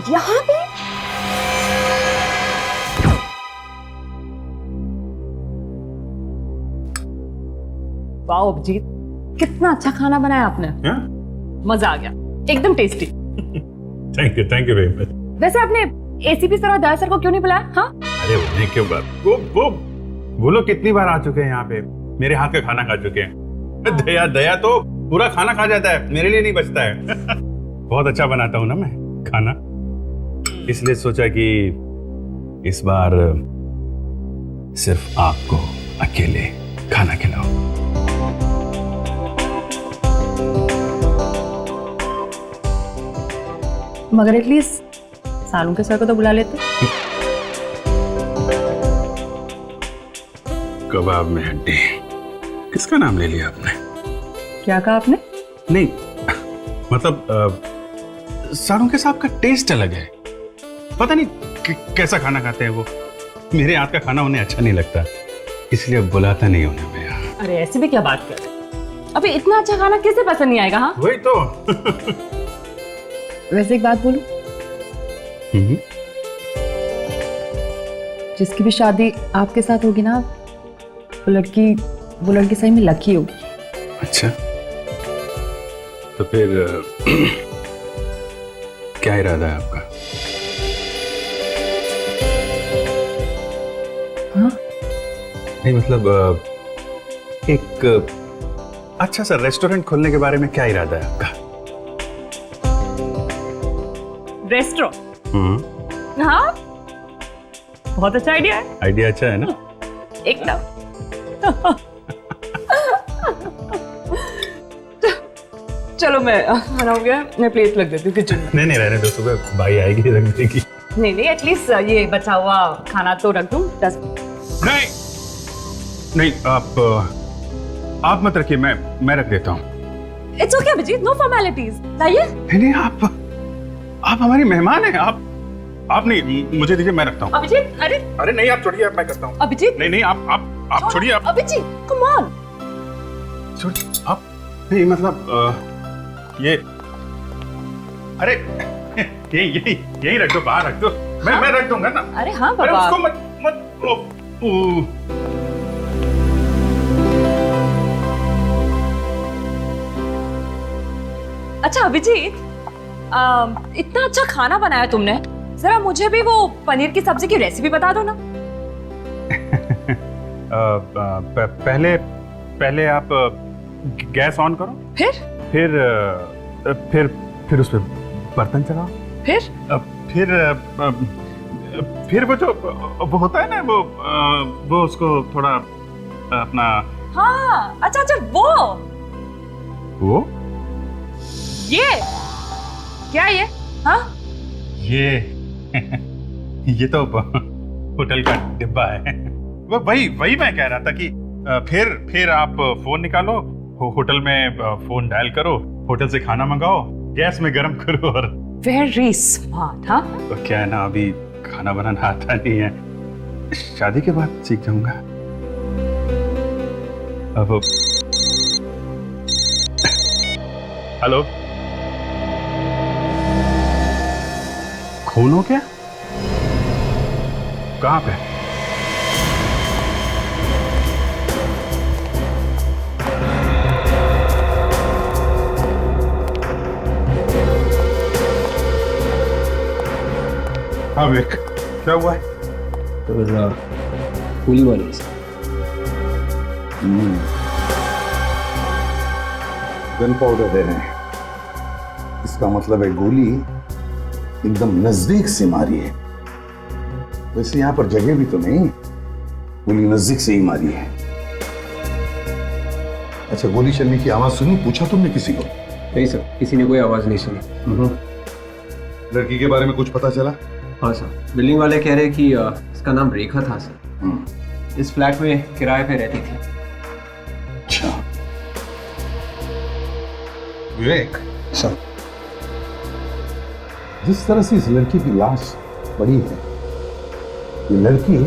यहाँ पे? वाओ अभिजीत, कितना अच्छा खाना बनाया आपने। मजा आ गया, एकदम tasty. Thank you very much. वैसे आपने एसीपी सर और दया सर को क्यों नहीं बुलाया? हाँ, अरे उन्हें क्यों बात, वो लोग कितनी बार आ चुके हैं यहाँ पे, मेरे हाथ का खाना खा चुके हैं। दया तो पूरा खाना खा जाता है, मेरे लिए नहीं बचता है। बहुत अच्छा बनाता हूँ ना मैं खाना, इसलिए सोचा कि इस बार सिर्फ आपको अकेले खाना खिलाऊं। मगर एटलीस्ट सालू के सर को तो बुला लेते। कबाब में हड्डी, किसका नाम ले लिया आपने? क्या कहा आपने? नहीं मतलब सारों के साहब का टेस्ट अलग है, पता नहीं कैसा खाना खाते हैं वो। मेरे हाथ का खाना उन्हें अच्छा नहीं लगता, इसलिए बुलाता नहीं उन्हें मैं यहाँ। अरे ऐसे भी क्या बात कर रहे हैं? अभी इतना अच्छा खाना किसे पसंद नहीं आएगा? हाँ वही तो। वैसे एक बात बोलूं, जिसकी भी शादी आपके साथ होगी ना, वो लड़की सही में लकी होगी। अच्छा, तो फिर क्या इरादा है आपका? हाँ? नहीं मतलब एक अच्छा सा रेस्टोरेंट खोलने के बारे में क्या इरादा है आपका? रेस्टोरेंट? हाँ, बहुत अच्छा आइडिया है। आइडिया अच्छा है ना? एकदम। चलो मैं खाना हो गया, मैं प्लेट रख देती हूँ किचन में। नहीं रहने दो, सुबह भाई आएगी रख देगी। नहीं एटलीस्ट ये बचा हुआ खाना तो रख दूँ 10। नहीं आप मत रखिए, मैं रख देता हूँ। It's okay Abhijit, no formalities. लाइए। नहीं आप हमारी मेहमान हैं, आप नहीं, मुझे दीजिए, मैं रखता हूँ। अभिजीत, अरे नहीं, आप छोड़िए, मैं करता हूँ। अभिजीत नहीं आप छोड़िए। आप अभिजीत कम ऑन। छोड़िए आप। नहीं मतलब ये, अरे यही रख दो, बाहर रख दो। मैं रख दूंगा ना। अरे हाँ अरे बाबा, उसको मत अच्छा अभिजीत, इतना अच्छा खाना बनाया तुमने, जरा मुझे भी वो पनीर की सब्जी की रेसिपी बता दो ना। पहले आप गैस ऑन करो, फिर उस पे बर्तन चलाओ, फिर वो होता है ना, वो उसको थोड़ा अपना। हाँ अच्छा वो ये क्या ये? हाँ ये तो होटल का डिब्बा है। वही मैं कह रहा था कि फिर आप फोन निकालो, होटल में फोन डायल करो, होटल से खाना मंगाओ, गैस में गरम करो और। Very smart. हाँ तो क्या है ना, अभी खाना बनाना आता नहीं है, शादी के बाद सीख जाऊंगा। अब हेलो, खून हो क्या? कहाँ पे? हाँ विक, क्या हुआ है? गोली मारी से। गन पाउडर दे रहे हैं, इसका मतलब है गोली एकदम नजदीक से मारी है। वैसे यहाँ पर जगह भी तो नहीं, गोली नजदीक से ही मारी है। अच्छा, गोली चलने की आवाज सुनी? पूछा तुमने किसी को? नहीं सर, किसी ने कोई आवाज नहीं सुनी। लड़की के बारे में कुछ पता चला? हाँ सर, बिल्डिंग वाले कह रहे कि इसका नाम रेखा था सर। इस फ्लैट में किराए पे रहती थी। अच्छा विवेक सर, जिस तरह से इस लड़की की लाश पड़ी है, ये लड़की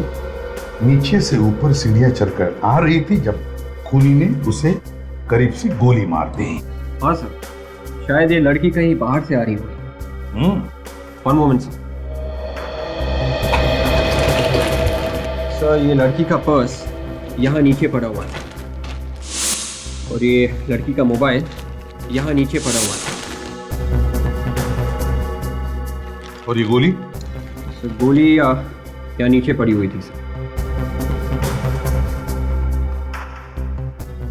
नीचे से ऊपर सीढ़ियां चढ़कर आ रही थी जब खूनी ने उसे करीब से गोली मार दी। हाँ सर, शायद ये लड़की कहीं बाहर से आ रही होगी। वन मोमेंट सर, ये लड़की का पर्स यहाँ नीचे पड़ा हुआ है और ये लड़की का मोबाइल यहाँ नीचे पड़ा हुआ है। और ये गोली? सर गोली यहाँ नीचे पड़ी हुई थी सर।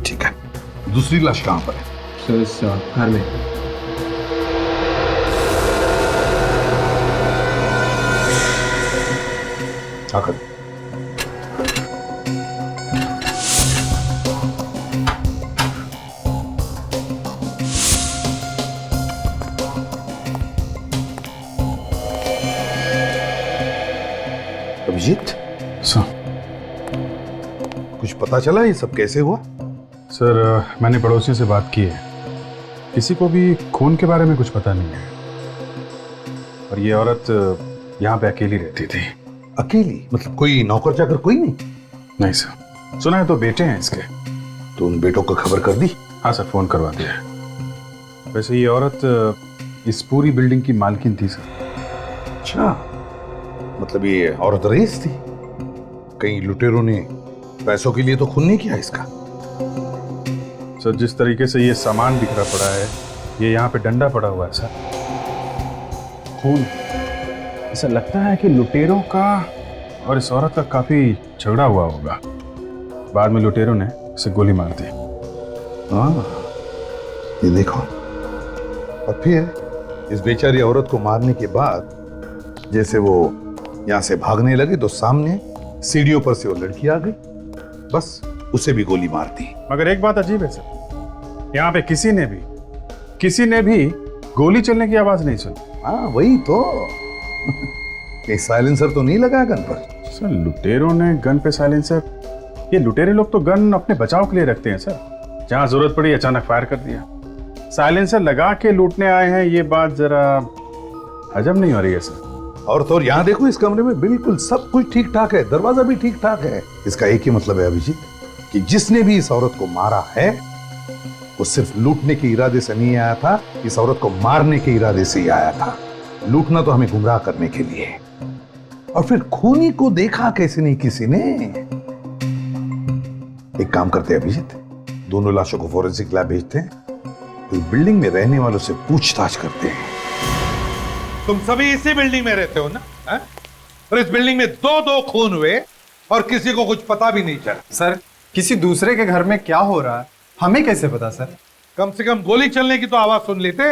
ठीक है, दूसरी लाश कहाँ पर है? सर इस घर में। आकर अभिजीत, सर कुछ पता चला ये सब कैसे हुआ? सर मैंने पड़ोसियों से बात की है, किसी को भी खून के बारे में कुछ पता नहीं है। और ये औरत यहाँ पे अकेली रहती थी। अकेली? मतलब कोई नौकर चाकर कोई नहीं? नहीं सर, सुना है तो बेटे हैं इसके। तो उन बेटों को खबर कर दी? हाँ सर, फोन करवा दिया है। वैसे ये औरत इस पूरी बिल्डिंग की मालकिन थी सर। अच्छा, मतलब ये औरत रईस थी? कहीं लुटेरों ने पैसों के लिए तो खून नहीं किया इसका? सर जिस तरीके से ये सामान बिखरा पड़ा है, ये यहाँ पे डंडा पड़ा हुआ है सर, खून, ऐसा लगता है कि लुटेरों का और इस औरत का काफी झगड़ा हुआ होगा। बाद में लुटेरों ने इसे गोली मार दी। हाँ, ये देखो। और फिर इस बेचारी औरत को मारने के बाद जैसे वो यहाँ से भागने लगे तो सामने सीढ़ियों पर से वो लड़की आ गई, बस उसे भी गोली मार दी। मगर एक बात अजीब है सर, यहाँ पे किसी ने भी गोली चलने की आवाज नहीं सुनी। हाँ वही तो। ये साइलेंसर तो नहीं लगा गन पर? सर लुटेरों ने गन पे साइलेंसर, ये लुटेरे लोग तो गन अपने बचाव के लिए रखते हैं सर, जहां जरूरत पड़ी अचानक फायर कर दिया। साइलेंसर लगा के लूटने आए हैं, ये बात जरा अजब नहीं हो रही है सर। और तो और यहाँ देखो, इस कमरे में बिल्कुल सब कुछ ठीक ठाक है, दरवाजा भी ठीक ठाक है। इसका एक ही मतलब है अभिजीत कि जिसने भी इस औरत को मारा है वो सिर्फ लूटने के इरादे से नहीं आया था, इस औरत को मारने के इरादे से ही आया था। लूटना तो हमें गुमराह करने के लिए। और फिर खूनी को देखा कैसे नहीं किसी ने? एक काम करते हैं अभिजीत, दोनों लाशों को फोरेंसिक लैब भेजते हैं, इस बिल्डिंग में रहने वालों से पूछताछ करते हैं। तुम सभी इसी बिल्डिंग में रहते हो ना? है? और इस बिल्डिंग में दो खून हुए और किसी को कुछ पता भी नहीं चला। सर किसी दूसरे के घर में क्या हो रहा है हमें कैसे पता सर? कम से कम गोली चलने की तो आवाज सुन लेते,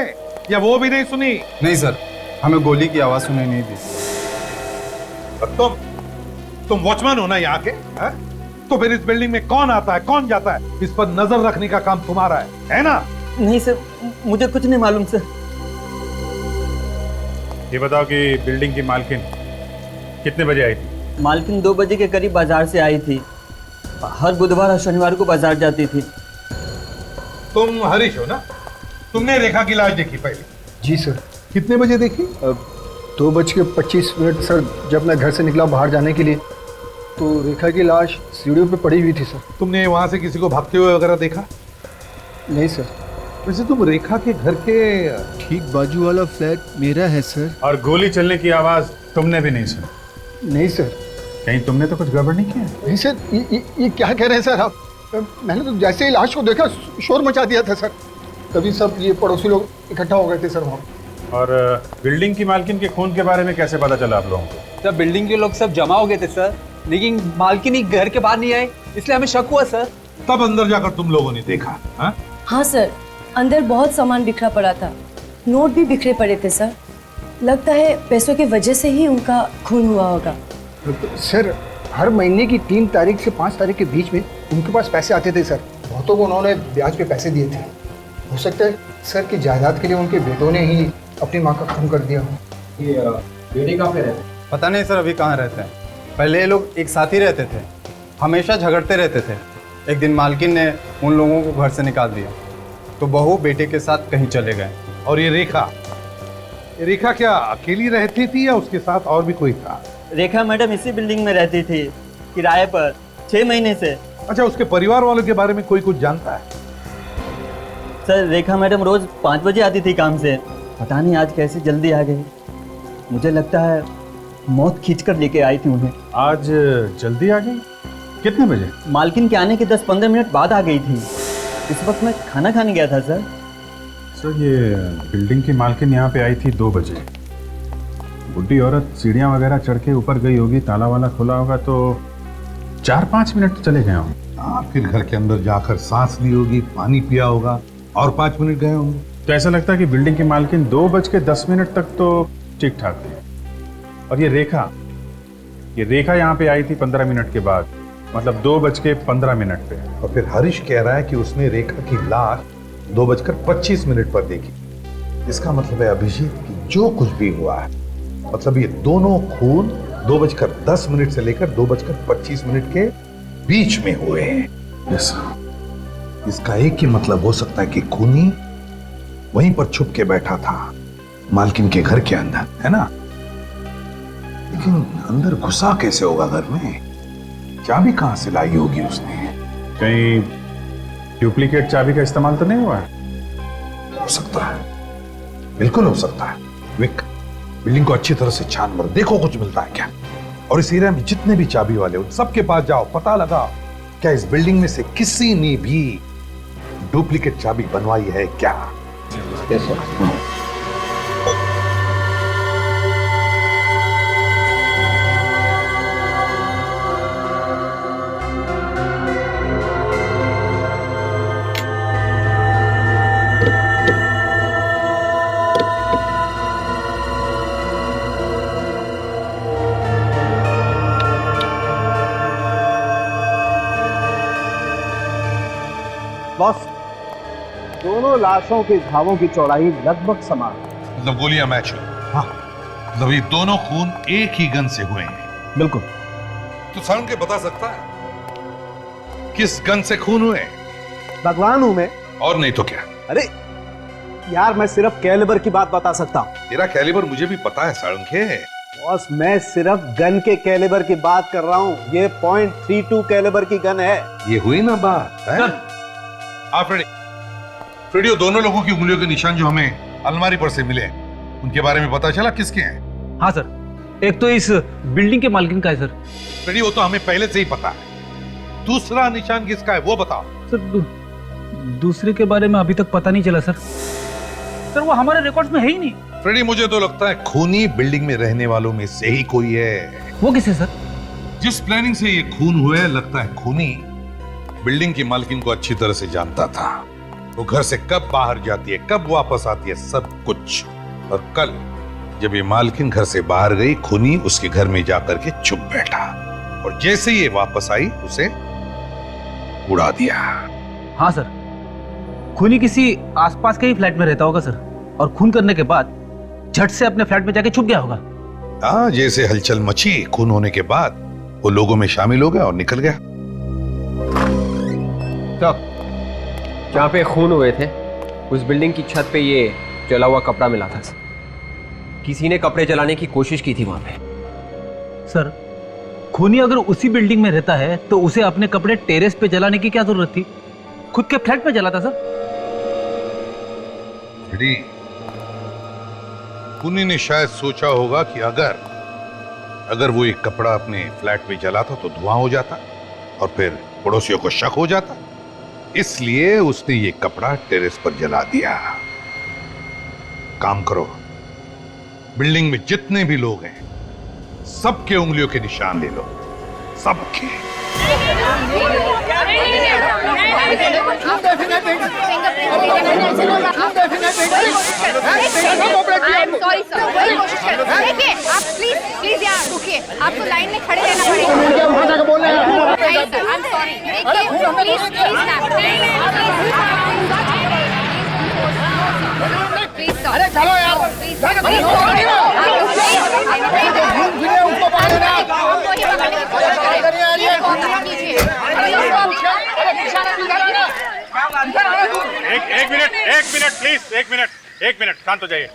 या वो भी नहीं सुनी? नहीं सर, हमें गोली की आवाज सुनाई नहीं दी। और तुम वॉचमैन हो ना यहाँ के? है? तो फिर इस बिल्डिंग में कौन आता है कौन जाता है, इस पर नजर रखने का काम तुम्हारा है ना? नहीं सर, मुझे कुछ नहीं मालूम सर। ये बताओ कि बिल्डिंग की मालकिन कितने बजे आई थी? मालकिन 2 बजे के करीब बाजार से आई थी। हर बुधवार और शनिवार को बाजार जाती थी। तुम हरीश हो ना? तुमने रेखा की लाश देखी पहले? जी सर। कितने बजे देखी? 2:25 सर। जब मैं घर से निकला बाहर जाने के लिए तो रेखा की लाश सीढ़ियों पे पड़ी हुई थी सर। तुमने वहां से किसी को भागते हुए वगैरह देखा? नहीं सर। वैसे तुम रेखा के घर के ठीक बाजू वाला फ्लैट मेरा है सर। और गोली चलने की आवाज तुमने भी नहीं सुनी? नहीं सर। कहीं तुमने तो कुछ गड़बड़ नहीं किया? नहीं सर, ये क्या कह रहे हैं सर आप? मैंने तो जैसे ही लाश को देखा शोर मचा दिया था सर। तभी सब ये पड़ोसी लोग इकट्ठा हो गए थे सर वहाँ। और बिल्डिंग की मालकिन के खून के बारे में कैसे पता चला आप लोगों को? सर बिल्डिंग के लोग सब जमा हो गए थे सर, लेकिन मालकिन ही घर के बाहर नहीं आए, इसलिए हमें शक हुआ सर। तब अंदर जाकर तुम लोगों ने देखा? हाँ? हाँ सर, अंदर बहुत सामान बिखरा पड़ा था, नोट भी बिखरे पड़े थे सर। लगता है पैसों की वजह से ही उनका खून हुआ होगा। सर हर महीने की 3 तारीख से 5 तारीख के बीच में उनके पास पैसे आते थे सर। बहुतों को उन्होंने ब्याज पे पैसे दिए थे। हो सकता है सर कि जायदाद के लिए उनके बेटों ने ही अपनी माँ का खून कर दिया। ये बेटे कहाँ पे रहते? पता नहीं सर अभी कहाँ रहते हैं। पहले ये लोग एक साथ ही रहते थे, हमेशा झगड़ते रहते थे। एक दिन मालकिन ने उन लोगों को घर से निकाल दिया तो बहू बेटे के साथ कहीं चले गए। और ये रेखा क्या अकेली रहती थी या उसके साथ और भी कोई था? रेखा मैडम इसी बिल्डिंग में रहती थी, किराए पर, 6 महीने से। अच्छा, उसके परिवार वालों के बारे में कोई कुछ जानता है? सर रेखा मैडम रोज 5 बजे आती थी काम से, पता नहीं आज कैसे जल्दी आ गई। मुझे लगता है मौत खींचकर लेके आई थी उन्हें। आज जल्दी आ गई? कितने बजे? मालकिन के आने के 10-15 मिनट बाद आ गई थी। इस वक्त मैं खाना खाने गया था सर। सर ये बिल्डिंग की मालकिन यहाँ पे आई थी 2 बजे। बुढ़ी औरत सीढ़ियाँ वगैरह चढ़ के ऊपर गई होगी, ताला वाला खुला होगा, तो 4-5 मिनट तो चले गए होंगे। हाँ, फिर घर के अंदर जाकर सांस ली होगी, पानी पिया होगा और 5 मिनट गए होंगे। तो ऐसा लगता है कि बिल्डिंग की मालकिन 2:10 तक तो ठीक ठाक थी। और ये रेखा यहाँ पे आई थी 15 मिनट के बाद, मतलब 2:15 पे। और फिर हरीश कह रहा है कि उसने रेखा की लाश 2:25 पर देखी। इसका मतलब है अभिजीत कि जो कुछ भी हुआ है, मतलब ये दोनों खून 2:10 से लेकर 2:25 के बीच में हुए हैं। इसका एक ही मतलब हो सकता है कि खूनी वहीं पर छुप के बैठा था, मालकिन के घर के अंदर, है ना? लेकिन अंदर घुसा कैसे होगा घर में? चाबी कहां से लाई होगी उसने? कहीं डुप्लीकेट चाबी का इस्तेमाल तो नहीं हुआ है? हो सकता है, बिल्कुल हो सकता है। विक, बिल्डिंग को अच्छी तरह से छान मारो, देखो कुछ मिलता है क्या। और इस एरिया में जितने भी चाबी वाले उन सबके पास जाओ, पता लगाओ क्या इस बिल्डिंग में से किसी ने भी डुप्लीकेट चाबी बनवाई है क्या। Yes sir. बॉस, दोनों लाशों के घावों की चौड़ाई लगभग समान। मतलब गोलियां मैच हुई? हाँ, मतलब ये दोनों खून एक ही गन से हुए हैं। बिल्कुल। तो साउंड के बता सकता है किस गन से खून हुए? भगवान हूं मैं। और नहीं तो क्या? अरे यार, मैं सिर्फ कैलिबर की बात बता सकता हूं। तेरा कैलिबर मुझे भी पता है साळुंखे। बॉस, मैं सिर्फ गन के कैलिबर की बात कर रहा हूं। ये .32 कैलिबर की गन है। ये हुई ना बात है? फ्रेडी, दोनों लोगों की उंगलियों के निशान जो हमें अलमारी पर से मिले, उनके बारे में पता चला किसके हैं? हाँ सर, एक तो इस बिल्डिंग के मालकिन का है सर। फ्रेडी, वो तो हमें पहले से ही पता है। दूसरा निशान किसका है वो बताओ। सर दूसरे के बारे में अभी तक पता नहीं चला सर। सर वो हमारे रिकॉर्ड्स में है ही नहीं। फ्रेडी, मुझे तो लगता है खूनी बिल्डिंग में रहने वालों में से ही कोई है। वो किसे सर? जिस प्लानिंग से ये खून हुए, लगता है खूनी बिल्डिंग की मालकिन को अच्छी तरह से जानता था। वो घर से कब बाहर जाती है, कब वापस आती है, सब कुछ। और कल जब ये मालकिन घर से बाहर गई, खूनी उसके घर में जाकर के चुप बैठा और जैसे ये वापस आई उसे उड़ा दिया। हाँ सर, खूनी किसी आसपास के ही फ्लैट में रहता होगा सर, और खून करने के बाद झट से अपने फ्लैट में जाके छुप गया होगा। हाँ, जैसे हलचल मची खून होने के बाद वो लोगों में शामिल हो गया और निकल गया। तो जहाँ पे खून हुए थे उस बिल्डिंग की छत पे ये जला हुआ कपड़ा मिला था। किसी ने कपड़े जलाने की कोशिश की थी वहां पे। सर, खूनी अगर उसी बिल्डिंग में रहता है तो उसे अपने कपड़े टेरेस पे जलाने की क्या जरूरत थी? खुद के फ्लैट पे जलाता सर। खूनी ने शायद सोचा होगा कि अगर वो एक कपड़ा अपने फ्लैट में जलाता तो धुआं हो जाता और फिर पड़ोसियों को शक हो जाता, इसलिए उसने ये कपड़ा टेरेस पर जला दिया। काम करो, बिल्डिंग में जितने भी लोग हैं सबके उंगलियों के निशान ले लो, सबके। सॉरी सर, वही कोशिश कर। देखिए आप प्लीज यहाँ रुकिए, आपको लाइन में खड़े रहना पड़ेगा। नहीं सर, आई एम सॉरी। देखिए प्लीज सर। अरे चलो यार, एक मिनट शांत हो जाइए।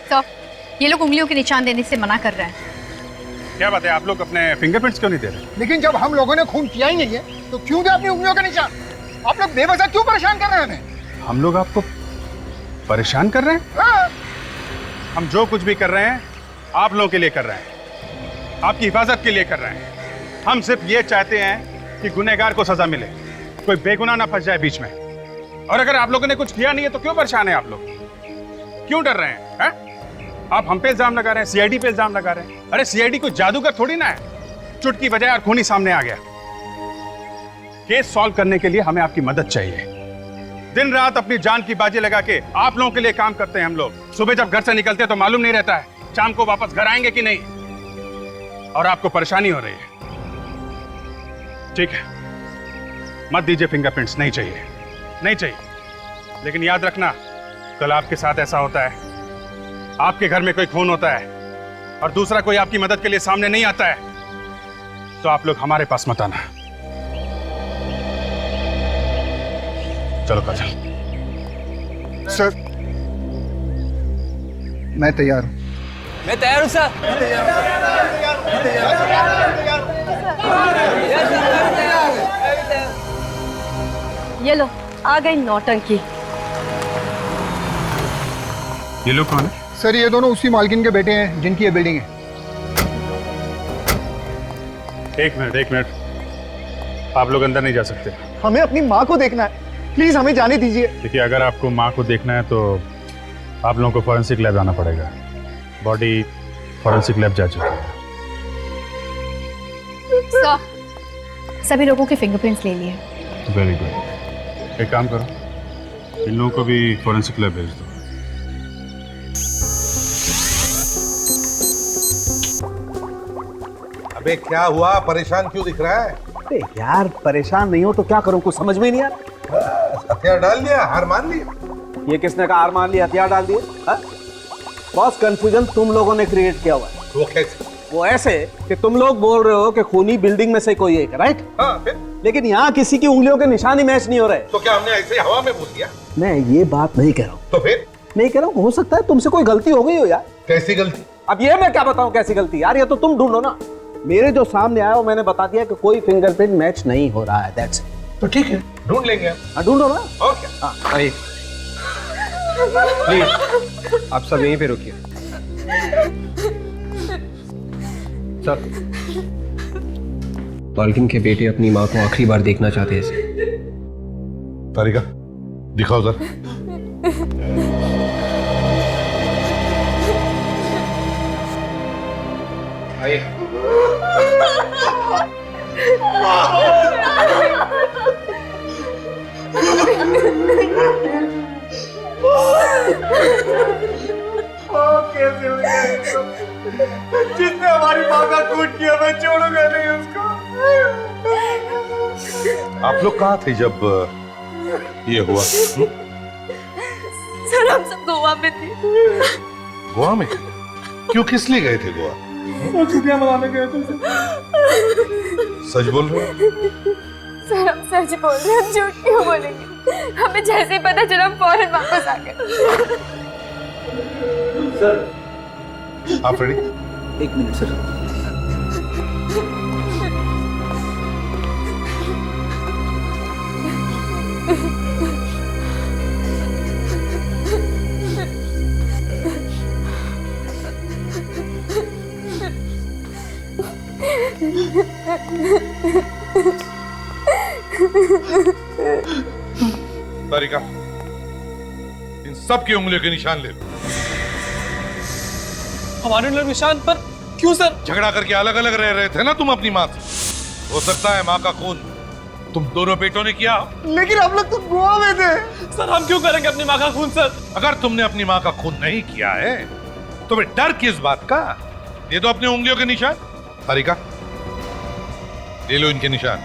सर, ये लोग उंगलियों के निशान देने से मना कर रहे हैं। क्या बात है, आप लोग अपने फिंगरप्रिंट्स क्यों नहीं दे रहे? लेकिन जब हम लोगों ने खून किया ही नहीं है तो क्यों दे अपनी उंगलियों के निशान? आप लोग बेवजह क्यों परेशान कर रहे हैं हमें? हम लोग आपको परेशान कर रहे हैं? हाँ। हम जो कुछ भी कर रहे हैं आप लोगों के लिए कर रहे हैं, आपकी हिफाजत के लिए कर रहे हैं। हम सिर्फ ये चाहते हैं कि गुनहगार को सजा मिले, कोई बेगुनाह ना फंस जाए बीच में। और अगर आप लोगों ने कुछ किया नहीं है तो क्यों परेशान है आप लोग, क्यों डर रहे हैं? आप हम पे इल्जाम लगा रहे हैं, सीआईडी पे इल्जाम लगा रहे हैं। अरे सीआईडी कोई जादूगर थोड़ी ना है, चुटकी बजाय और खूनी सामने आ गया। केस सॉल्व करने के लिए हमें आपकी मदद चाहिए। दिन रात अपनी जान की बाजी लगा के आप लोगों के लिए काम करते हैं हम लोग। सुबह जब घर से निकलते हैं तो मालूम नहीं रहता है शाम को वापस घर आएंगे कि नहीं, और आपको परेशानी हो रही है। ठीक है, मत दीजिए फिंगरप्रिंट्स, नहीं चाहिए, नहीं चाहिए। लेकिन याद रखना, कल आपके साथ ऐसा होता है, आपके घर में कोई खून होता है और दूसरा कोई आपकी मदद के लिए सामने नहीं आता है, तो आप लोग हमारे पास मत आना। चलो काजल। सर मैं तैयार हूँ। मैं तैयार हूँ सर। ये लो, आ गई नौटंकी। ये लोग कौन है? सर ये दोनों उसी मालकिन के बेटे हैं जिनकी ये बिल्डिंग है। एक मिनट, आप लोग अंदर नहीं जा सकते। हमें अपनी माँ को देखना है, प्लीज हमें जाने दीजिए। देखिए, अगर आपको माँ को देखना है तो आप लोगों को फॉरेंसिक लैब जाना पड़ेगा। बॉडी फॉरेंसिक लैब जा चुकी है। सर, सभी लोगों के फिंगरप्रिंट्स ले लिए। Very good. एक काम करो, इन लोगों को भी फॉरेंसिक लैब भेज दो। अबे क्या हुआ, परेशान क्यों दिख रहा है? अरे यार परेशान नहीं हो तो क्या करूं, कुछ समझ में ही नहीं आ रहा। हथियार डाल लिया, हार मान ली। ये किसने कहा हार मान ली, हथियार डाल दिए? बॉस कंफ्यूजन तुम लोगों ने क्रिएट किया हुआ है। वो कैसे? वो ऐसे कि तुम लोग बोल रहे हो कि खूनी बिल्डिंग में से कोई एक, राइट? हाँ, फिर? लेकिन यहाँ किसी की उंगलियों के निशान ही मैच नहीं हो रहे। तो क्या हमने ऐसे हवा में बोल दिया? मैं ये बात नहीं कह रहा हूँ। तो फिर? नहीं कह रहा हूँ, हो सकता है तुमसे कोई गलती हो गई हो यार। कैसी गलती? अब ये मैं क्या बताऊं कैसी गलती यार, ये तो तुम ढूंढो ना। मेरे जो सामने आया वो मैंने बता दिया कि कोई फिंगरप्रिंट मैच नहीं हो रहा है, दैट्स इट। तो ठीक है, ढूंढ लेंगे हम। हाँ ढूंढो ना। और क्या? आइए प्लीज, आप सब यहीं पे रुकिए। सर, मालकिन के बेटे अपनी माँ को आखिरी बार देखना चाहते हैं। तारिका दिखाओ जरा। आइए। कैसे हो गया जिसने हमारी माँ का खून किया, मैं छोड़ूंगा नहीं उसको। आप लोग कहाँ थे जब ये हुआ? सर हम सब गोवा में थे। गोवा में? क्यों, किस लिए गए थे गोवा? छुट्टियां मनाने गए थे। सच बोल रहे हो? सर हम सच बोल रहे हैं, हम झूठ क्यों बोलेंगे? हमें जैसे ही पता चला हम फौरन वापस आ गए। सर आप रेडी? एक मिनट सर। तारिका, इन सब की उंगलियों के निशान ले लो। हमारे लोग निशान पर क्यों सर? झगड़ा करके अलग अलग रह रहे थे ना तुम अपनी माँ से। हो सकता है माँ का खून तुम दोनों बेटों ने किया। लेकिन हम लोग तो गोवा में थे। सर हम क्यों करेंगे अपनी माँ का खून सर? अगर तुमने अपनी माँ का खून नहीं किया है तो फिर डर किस बात का? ये तो अपनी उंगलियों के निशान। तारिका ले लो इनके निशान।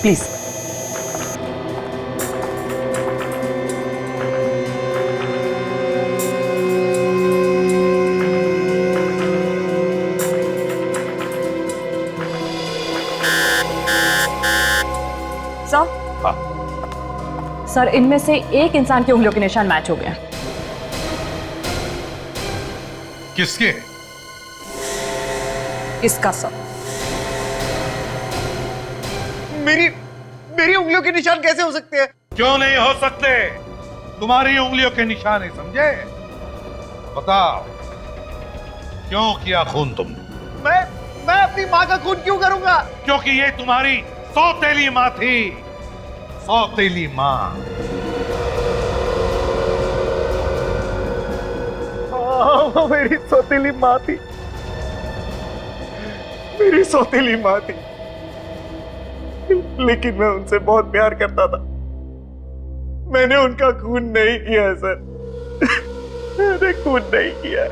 प्लीज। सर, सर इनमें से एक इंसान की उंगलियों के निशान मैच हो गए। किसके? इसका सर। मेरी उंगलियों के निशान कैसे हो सकते हैं? क्यों नहीं हो सकते? तुम्हारी उंगलियों के निशान है, समझे? बताओ, क्यों किया खून तुमने? मैं अपनी माँ का खून क्यों करूंगा? क्योंकि ये तुम्हारी सौतेली माँ थी, सौतेली माँ। हाँ, मेरी सौतेली माँ थी, मेरी सौतेली माँ थी, लेकिन मैं उनसे बहुत प्यार करता था। मैंने उनका खून नहीं किया है सर, मैंने खून नहीं किया है।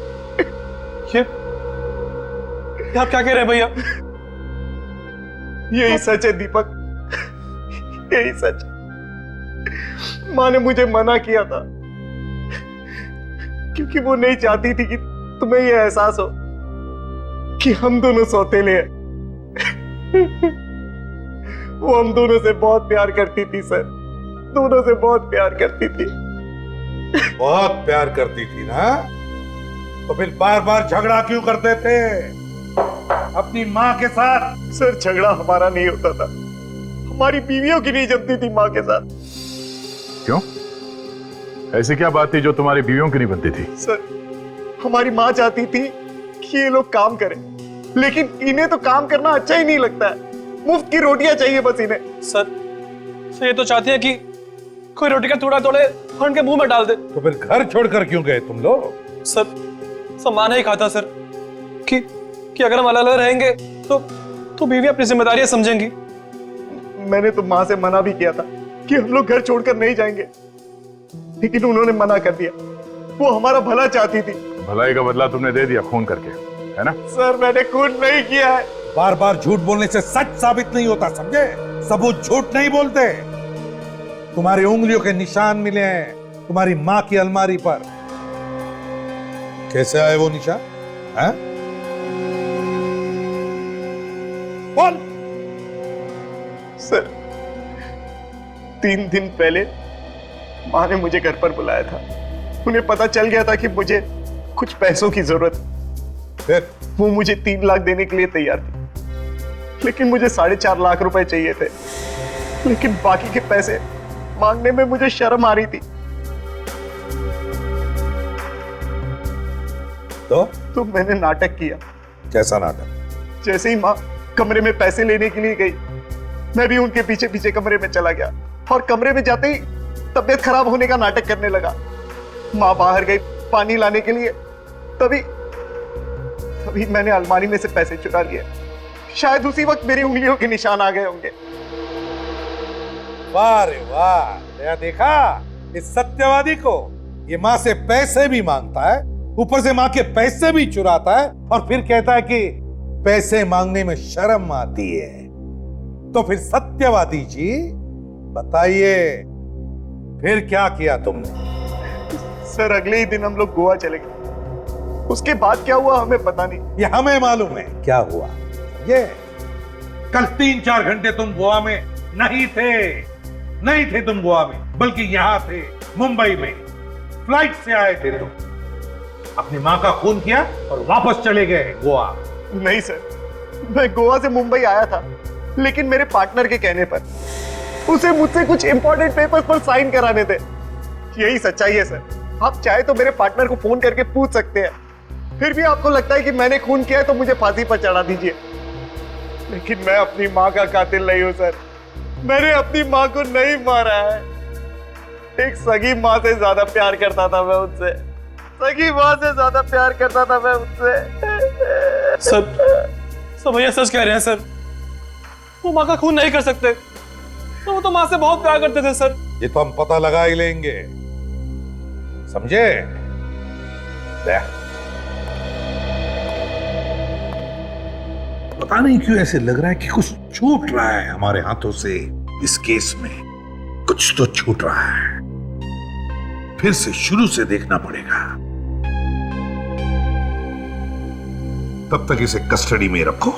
ये आप क्या कह रहे हैं भैया? यही सच है दीपक, यही सच। माँ ने मुझे मना किया था क्योंकि वो नहीं चाहती थी कि तुम्हें यह एहसास हो कि हम दोनों सौतेले हैं। वो हम दोनों से बहुत प्यार करती थी सर, दोनों से बहुत प्यार करती थी। बहुत प्यार करती थी ना, तो फिर बार बार झगड़ा क्यों करते थे अपनी माँ के साथ? सर झगड़ा हमारा नहीं होता था, हमारी बीवियों की नहीं जमती थी माँ के साथ। क्यों? ऐसी क्या बात थी जो तुम्हारी बीवियों की नहीं बनती थी? सर हमारी माँ चाहती थी कि ये लोग काम करें, लेकिन इन्हें तो काम करना अच्छा ही नहीं लगता है, मुफ्त की रोटियां चाहिए बस इन्हें। सर ये तो चाहती है कि कोई रोटी का टुकड़ा तोड़े और उनके मुंह में डाल दे। तो फिर घर छोड़कर क्यों गए तुम लोग? सर माँ ने ही कहा था सर कि अगर हम अलग रहेंगे तो बीवी अपनी जिम्मेदारियां समझेंगी। मैंने तो माँ से मना भी किया था कि हम लोग घर छोड़कर नहीं जाएंगे, लेकिन उन्होंने मना कर दिया। वो हमारा भला चाहती थी। भलाई का बदला तुमने दे दिया खून करके, है ना? सर मैंने खून नहीं किया है। बार बार झूठ बोलने से सच साबित नहीं होता, समझे? सबूत झूठ नहीं बोलते। तुम्हारी उंगलियों के निशान मिले हैं तुम्हारी माँ की अलमारी पर। कैसे आए वो निशान? हैं? बोल। सर 3 दिन पहले माँ ने मुझे घर पर बुलाया था। उन्हें पता चल गया था कि मुझे कुछ पैसों की जरूरत है। फिर वो मुझे 3 लाख देने के लिए तैयार थी, लेकिन मुझे 4.5 लाख रुपए चाहिए थे। लेकिन बाकी के पैसे मांगने में मुझे शर्म आ रही थी। तो मैंने नाटक किया। कैसा नाटक? जैसे ही माँ कमरे में पैसे लेने के लिए गई, मैं भी उनके पीछे पीछे कमरे में चला गया और कमरे में जाते ही तबीयत खराब होने का नाटक करने लगा। माँ बाहर गई पानी लाने के लिए, तभी मैंने अलमारी में से पैसे चुरा लिए। शायद उसी वक्त मेरी उंगलियों के निशान आ गए होंगे। वाह रे वाह, नया देखा इस सत्यवादी को। ये माँ से पैसे भी मांगता है, ऊपर से माँ के पैसे भी चुराता है और फिर कहता है कि पैसे मांगने में शर्म आती है। तो फिर सत्यवादी जी बताइए, फिर क्या किया तुमने? सर अगले ही दिन हम लोग गोवा चले गए। उसके बाद क्या हुआ हमें पता नहीं। ये हमें मालूम है क्या हुआ। ये कल 3-4 घंटे तुम गोवा में नहीं थे तुम गोवा में, बल्कि यहां थे मुंबई में। फ्लाइट से आए थे तुम, अपनी माँ का खून किया और वापस चले गए गोवा। नहीं सर, मैं गोवा से मुंबई आया था, लेकिन मेरे पार्टनर के कहने पर उसे मुझसे कुछ इंपॉर्टेंट पेपर्स पर साइन कराने थे। यही सच्चाई है सर। आप चाहे तो मेरे पार्टनर को फोन करके पूछ सकते हैं। फिर भी आपको लगता है कि मैंने खून किया है तो मुझे फांसी पर चढ़ा दीजिए, लेकिन मैं अपनी माँ का कातिल नहीं हूं सर। मैंने अपनी माँ को नहीं मारा है। एक सगी माँ से ज्यादा प्यार करता था मैं उनसे, सगी माँ से ज्यादा प्यार करता था मैं उनसे। सर भैया सच कह रहे हैं सर, वो माँ का खून नहीं कर सकते। तो वो तो माँ से बहुत प्यार करते थे सर। ये तो हम पता लगा ही लेंगे, समझे? पता नहीं क्यों ऐसे लग रहा है कि कुछ छूट रहा है हमारे हाथों से। इस केस में कुछ तो छूट रहा है, फिर से शुरू से देखना पड़ेगा। तब तक इसे कस्टडी में रखो।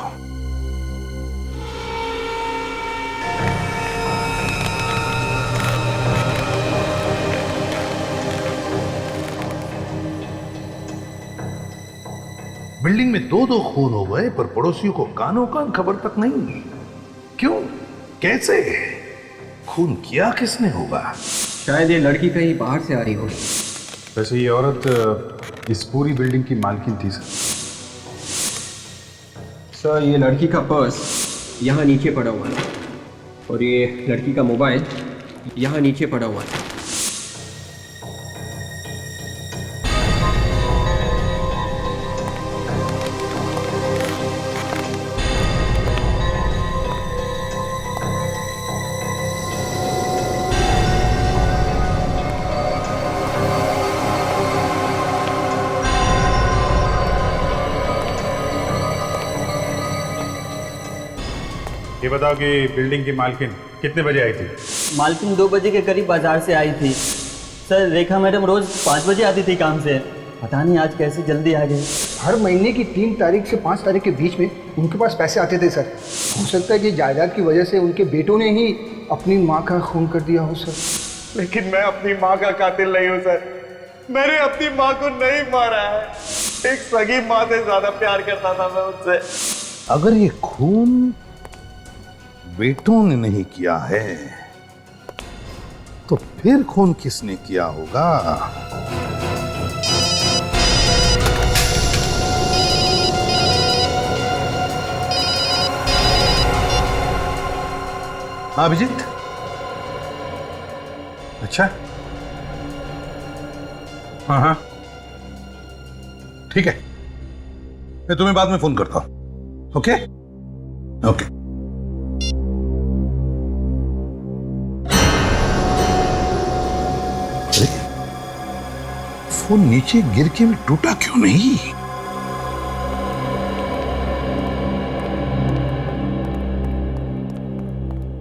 बिल्डिंग में दो दो खून हो गए, पर पड़ोसियों को कानों कान खबर तक नहीं। क्यों? कैसे? खून किया किसने होगा? शायद ये लड़की कहीं बाहर से आ रही होगी। वैसे ये औरत इस पूरी बिल्डिंग की मालकिन थी सर। सर ये लड़की का पर्स यहाँ नीचे पड़ा हुआ है और ये लड़की का मोबाइल यहाँ नीचे पड़ा हुआ है। ये बताओ कि बिल्डिंग की मालकिन कितने बजे आई थी? मालकिन 2 बजे के करीब बाजार से आई थी। सर रेखा मैडम रोज 5 बजे आती थी काम से, पता नहीं आज कैसे जल्दी आ गई। हर महीने की 3 तारीख से 5 तारीख के बीच में उनके पास पैसे आते थे सर। हो सकता है कि जायदाद की वजह से उनके बेटों ने ही अपनी माँ का खून कर दिया हो सर। लेकिन मैं अपनी माँ का कातिल नहीं हूँ सर। मैंने अपनी माँ को नहीं मारा है। एक सगी माँ से ज्यादा प्यार करता था मैं उससे। अगर ये खून बेटों ने नहीं किया है तो फिर खून किसने किया होगा? हाँ अभिजीत, अच्छा हाँ हाँ ठीक है, मैं तुम्हें बाद में फोन करता हूं। Okay okay. फोन नीचे गिर के भी टूटा क्यों नहीं?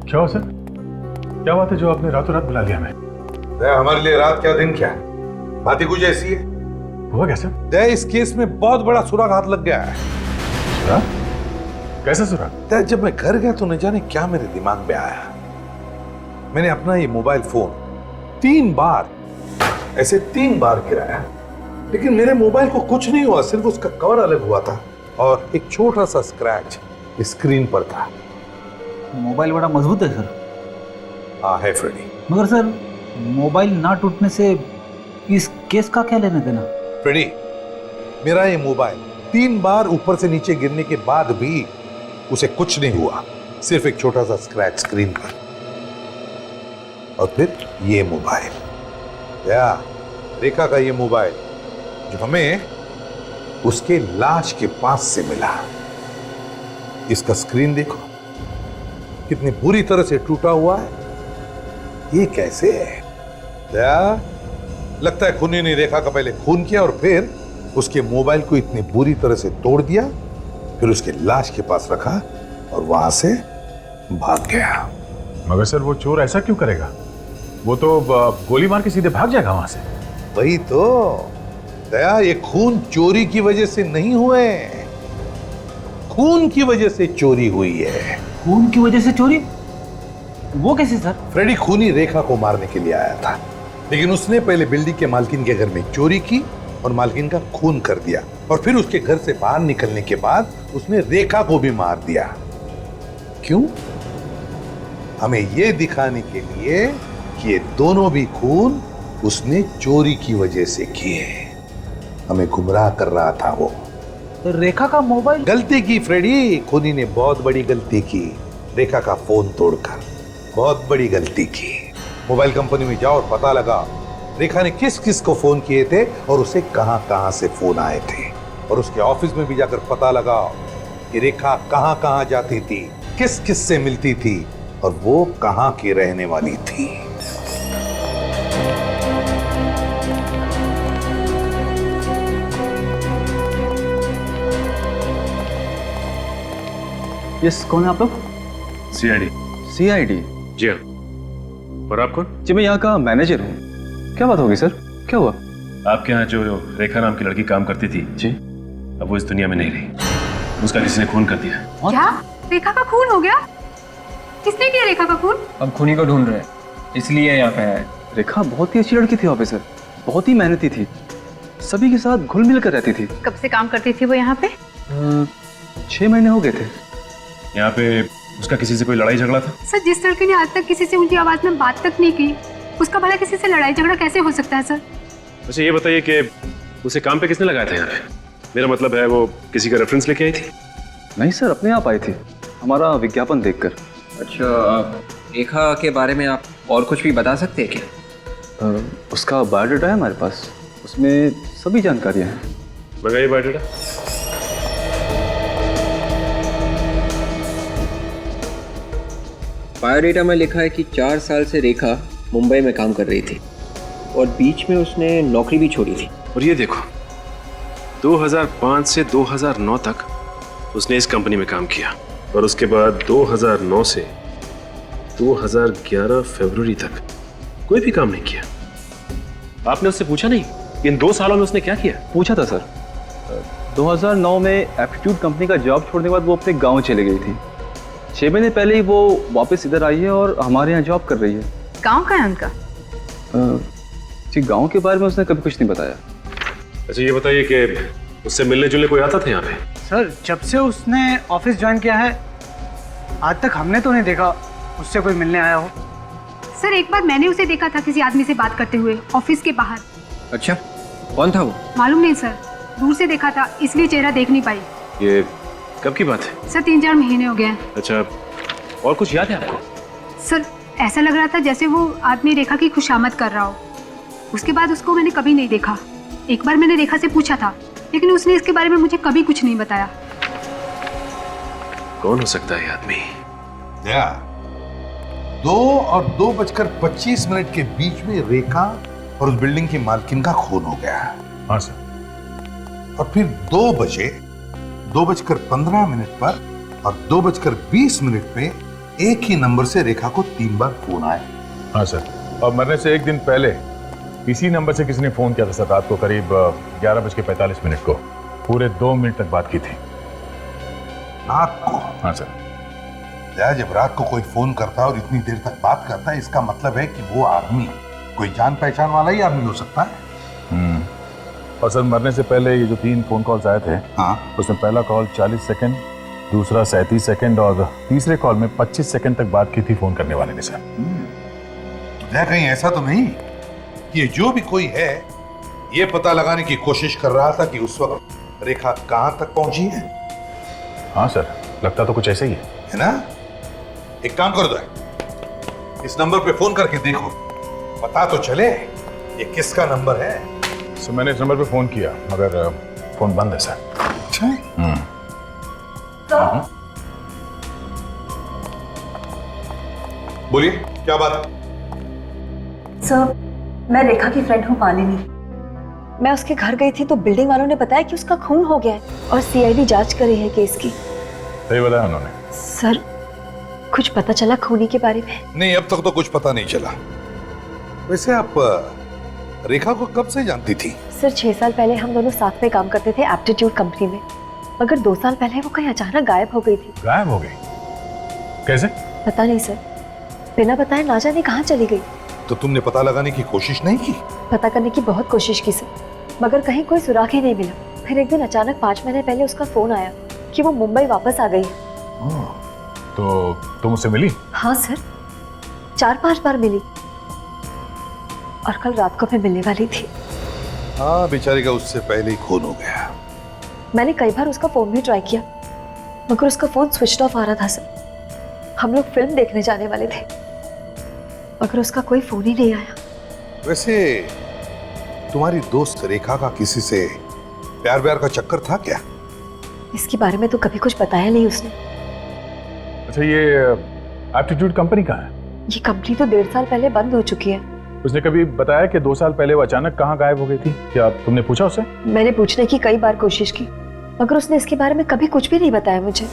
क्या हो सर? क्या बात है जो आपने रातों रात बुला लिया हमें? हमारे लिए रात क्या दिन क्या, बात ही कुछ ऐसी है। हुआ क्या सर? इस केस में बहुत बड़ा सुराग हाथ लग गया है। सुराग? कैसा सुराग? जब मैं घर गया तो न जाने क्या मेरे दिमाग में आया। मैंने अपना ये मोबाइल फोन 3 बार ऐसे 3 बार गिराया, लेकिन मेरे मोबाइल को कुछ नहीं हुआ, सिर्फ उसका कवर अलग हुआ था और एक छोटा सा स्क्रैच स्क्रीन पर था। मोबाइल बड़ा मजबूत है सर। हाँ है फ्रेडी। मगर सर मोबाइल ना टूटने से इस केस का क्या लेना देना? फ्रेडी, मेरा ये मोबाइल 3 बार ऊपर से नीचे गिरने के बाद भी उसे कुछ नहीं हुआ, सिर्फ एक छोटा सा स्क्रैच स्क्रीन पर। और फिर ये मोबाइल, या रेखा का ये मोबाइल जो हमें उसके लाश के पास से मिला, इसका स्क्रीन देखो कितनी बुरी तरह से टूटा हुआ है। ये कैसे है? या लगता है खूनी ने रेखा का पहले खून किया और फिर उसके मोबाइल को इतनी बुरी तरह से तोड़ दिया, फिर उसके लाश के पास रखा और वहां से भाग गया। मगर सर वो चोर ऐसा क्यों करेगा? वो तो गोली मार के सीधे भाग जाएगा वहां से। वही तो दया, ये खून चोरी की वजह से नहीं हुए, खून की वजह से चोरी हुई है। खून की वजह से चोरी? वो कैसे सर? फ्रेडी खूनी रेखा को मारने के लिए आया था, लेकिन उसने पहले बिल्डिंग के मालकिन के घर में चोरी की और मालकिन का खून कर दिया, और फिर उसके घर से बाहर निकलने के बाद उसने रेखा को भी मार दिया। क्यों? हमें यह दिखाने के लिए कि ये दोनों भी खून उसने चोरी की वजह से किए। हमें गुमराह कर रहा था वो। तो रेखा का मोबाइल? गलती की फ्रेडी, खूनी ने बहुत बड़ी गलती की, रेखा का फोन तोड़कर बहुत बड़ी गलती की। मोबाइल कंपनी में जाओ और पता लगा रेखा ने किस किस को फोन किए थे और उसे कहां कहां से फोन आए थे, और उसके ऑफिस में भी जाकर पता लगाओ कि रेखा कहां कहां जाती थी, किस किस से मिलती थी और वो कहां की रहने वाली थी। यस, कौन है आप लोग? सीआईडी। सीआईडी? जी हाँ। और आप कौन? जी मैं यहाँ का मैनेजर हूँ। क्या बात होगी सर, क्या हुआ? आपके यहाँ जो रेखा नाम की लड़की काम करती थी जी, अब वो इस दुनिया में नहीं रही, उसका किसी ने खून कर दिया। क्या? रेखा का खून हो गया? किसने किया रेखा का खून? अब खूनी को ढूंढ रहे हैं, इसलिए यहाँ पे आए। रेखा बहुत ही अच्छी लड़की थी ऑफिसर, बहुत ही मेहनती थी, सभी के साथ घुल मिल कर रहती थी। कब से काम करती थी वो यहाँ पे? 6 महीने हो गए थे। यहाँ पे उसका किसी से कोई लड़ाई झगड़ा था? सर, जिस लड़के ने आज तक किसी से ऊंची आवाज में बात तक नहीं की, उसका भला किसी से लड़ाई झगड़ा कैसे हो सकता है सर? अच्छा ये बताइए कि उसे काम पे किसने लगाया था यहाँ पे? मेरा मतलब है वो किसी का रेफरेंस लेके आई थी? नहीं सर, अपने आप आई थी, हमारा विज्ञापन देखकर। अच्छा, रेखा के बारे में आप और कुछ भी बता सकते हैं क्या? उसका बायोडाटा है हमारे पास, उसमें सभी जानकारियाँ हैं। मंगाइए बायोडाटा। बायोडाटा में लिखा है कि 4 साल से रेखा मुंबई में काम कर रही थी और बीच में उसने नौकरी भी छोड़ी थी। और ये देखो, 2005 से 2009 तक उसने इस कंपनी में काम किया और उसके बाद 2009 से 2011 फरवरी तक कोई भी काम नहीं किया। आपने उससे पूछा नहीं इन 2 सालों में उसने क्या किया? पूछा था सर। 2009 में एप्टीट्यूड कंपनी का जॉब छोड़ने के बाद वो अपने गांव चले गई थी। 6 महीने पहले ही वो वापस इधर आई है और हमारे यहाँ जॉब कर रही है। गाँव का है उनका? जी, गाँव के बारे में उसने कभी कुछ नहीं बताया। अच्छा ये बताइए कि उससे मिलने जुलने कोई आता था यहाँ पे? सर, जब से उसने ऑफिस ज्वाइन किया है आज तक हमने तो नहीं देखा उससे कोई मिलने आया हो। सर, एक बार मैंने उसे देखा था किसी आदमी से बात करते हुए ऑफिस के बाहर। अच्छा, कौन था वो? मालूम नहीं सर, दूर से देखा था इसलिए चेहरा देख नहीं पाई। ये कब की बात है? सर, 3-4 महीने हो गए हैं। अच्छा, और कुछ याद है आपको? सर, ऐसा लग रहा था जैसे वो आदमी रेखा की खुशामद कर रहा हो। उसके बाद उसको मैंने कभी नहीं देखा। एक बार मैंने रेखा से पूछा था लेकिन उसने इसके बारे में मुझे कभी कुछ नहीं बताया। कौन हो सकता है ये आदमी? 2 और 2:25 के बीच में रेखा और उस बिल्डिंग की मालकिन का खून हो गया। हाँ सर। और फिर 2 बजे 2:15 पर और 2:20 पे एक ही नंबर से रेखा को 3 बार फोन आए। हाँ सर। और मरने से 1 दिन पहले इसी नंबर से किसी ने फोन किया था सर, रात को करीब 11:45 को। पूरे 2 मिनट तक बात की थी। रात को? हाँ सर। जब रात को कोई फोन करता है और इतनी देर तक बात करता है, इसका मतलब है कि वो आदमी कोई जान पहचान वाला ही आदमी हो सकता है। और सर, मरने से पहले ये जो 3 फोन कॉल्स आए थे, हाँ, उसमें पहला कॉल 40 सेकंड, दूसरा 37 सेकंड और तीसरे कॉल में 25 सेकंड तक बात की थी फोन करने वाले ने सर। कहीं ऐसा तो नहीं कि ये जो भी कोई है ये पता लगाने की कोशिश कर रहा था कि उस वक्त रेखा कहां तक पहुंची है? हाँ सर, लगता तो कुछ ऐसे ही है ना? एक काम करो, इस नंबर पे फोन करके देखो, पता तो चले ये किसका नंबर है। सर, मैंने इस नंबर पे फोन किया मगर फोन बंद है सर। अच्छा। बोलिए, क्या बात? सर, मैं रेखा की फ्रेंड हूँ मालिनी। मैं उसके घर गई थी तो बिल्डिंग वालों ने बताया कि उसका खून हो गया है और सीआईडी जांच कर रही है केस की। सही बताया उन्होंने। सर, कुछ पता चला खूनी के बारे में? नहीं, अब तक तो कुछ पता नहीं चला। वैसे आप रेखा को कब से जानती थी? सर, 6 साल पहले हम दोनों साथ में काम करते थे एप्टीट्यूड कंपनी में, मगर 2 साल पहले वो कहीं अचानक गायब हो गई थी। गायब हो गई? कैसे? पता नहीं सर, बिना बताए ना जाने कहाँ चली गई। तो तुमने पता लगाने की कोशिश नहीं की? पता करने की बहुत कोशिश की सर, मगर कहीं कोई सुराग ही नहीं मिला। फिर एक दिन अचानक 5 महीने पहले उसका फोन आया कि वो मुंबई वापस आ गई है। तो तुम उससे मिली? हाँ सर, 4-5 बार मिली और कल रात को मैं मिलने वाली थी। हाँ, बेचारी का उससे पहले ही खून हो गया। मैंने कई बार उसका फोन भी ट्राई किया मगर उसका फोन स्विच ऑफ आ रहा था सर। हम लोग फिल्म देखने जाने वाले थे मगर उसका कोई फोन ही नहीं आया। वैसे तुम्हारी दोस्त रेखा का किसी से प्यार व्यार का चक्कर था क्या? इसके बारे में तो कभी कुछ बताया नहीं उसने। अच्छा, ये एप्टीट्यूड कंपनी कहाँ है? ये कंपनी तो 1.5 साल पहले बंद हो चुकी है। उसने कभी बताया कि 2 साल पहले वो अचानक कहाँ गायब हो गई थी? क्या तुमने पूछा उससे? मैंने पूछने की कई बार कोशिश की मगर उसने इसके बारे में कभी कुछ भी नहीं बताया मुझे।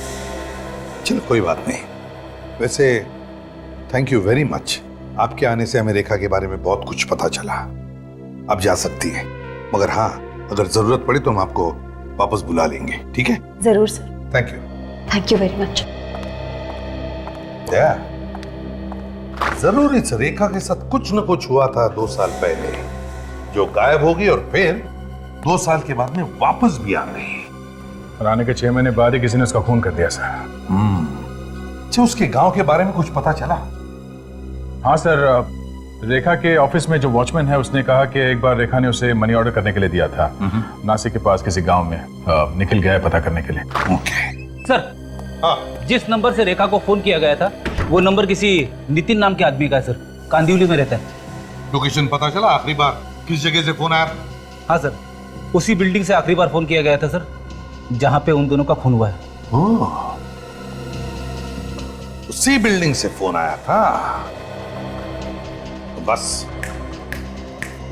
चलो कोई बात नहीं। वैसे थैंक यू वेरी मच, आपके आने से हमें रेखा के बारे में बहुत कुछ पता चला। आप जा सकती हैं, मगर हाँ, अगर जरूरत पड़ी तो हम आपको वापस बुला लेंगे, ठीक है? जरूर sir. Thank you. Thank you very much. जरूर इस रेखा के साथ कुछ न कुछ हुआ था 2 साल पहले, जो गायब होगी और फिर 2 साल के बाद में वापस भी आ गई। और आने के 6 महीने बाद ही किसी ने उसका खून कर दिया सर। अच्छा, उसके गांव के बारे में कुछ पता चला? हाँ सर, रेखा के ऑफिस में जो वॉचमैन है उसने कहा कि एक बार रेखा ने उसे मनी ऑर्डर करने के लिए दिया था नासिक के पास किसी गांव में। निखिल गया है पता करने के लिए। सर, जिस नंबर से रेखा को फोन किया गया था वो नंबर किसी नितिन नाम के आदमी का है सर, कांदिवली में रहता है। लोकेशन पता चला? आखिरी बार किस जगह से फोन आया? हाँ सर, उसी बिल्डिंग से आखिरी बार फोन किया गया था सर, जहां पे उन दोनों का खून हुआ है। उसी बिल्डिंग से फोन आया था? तो बस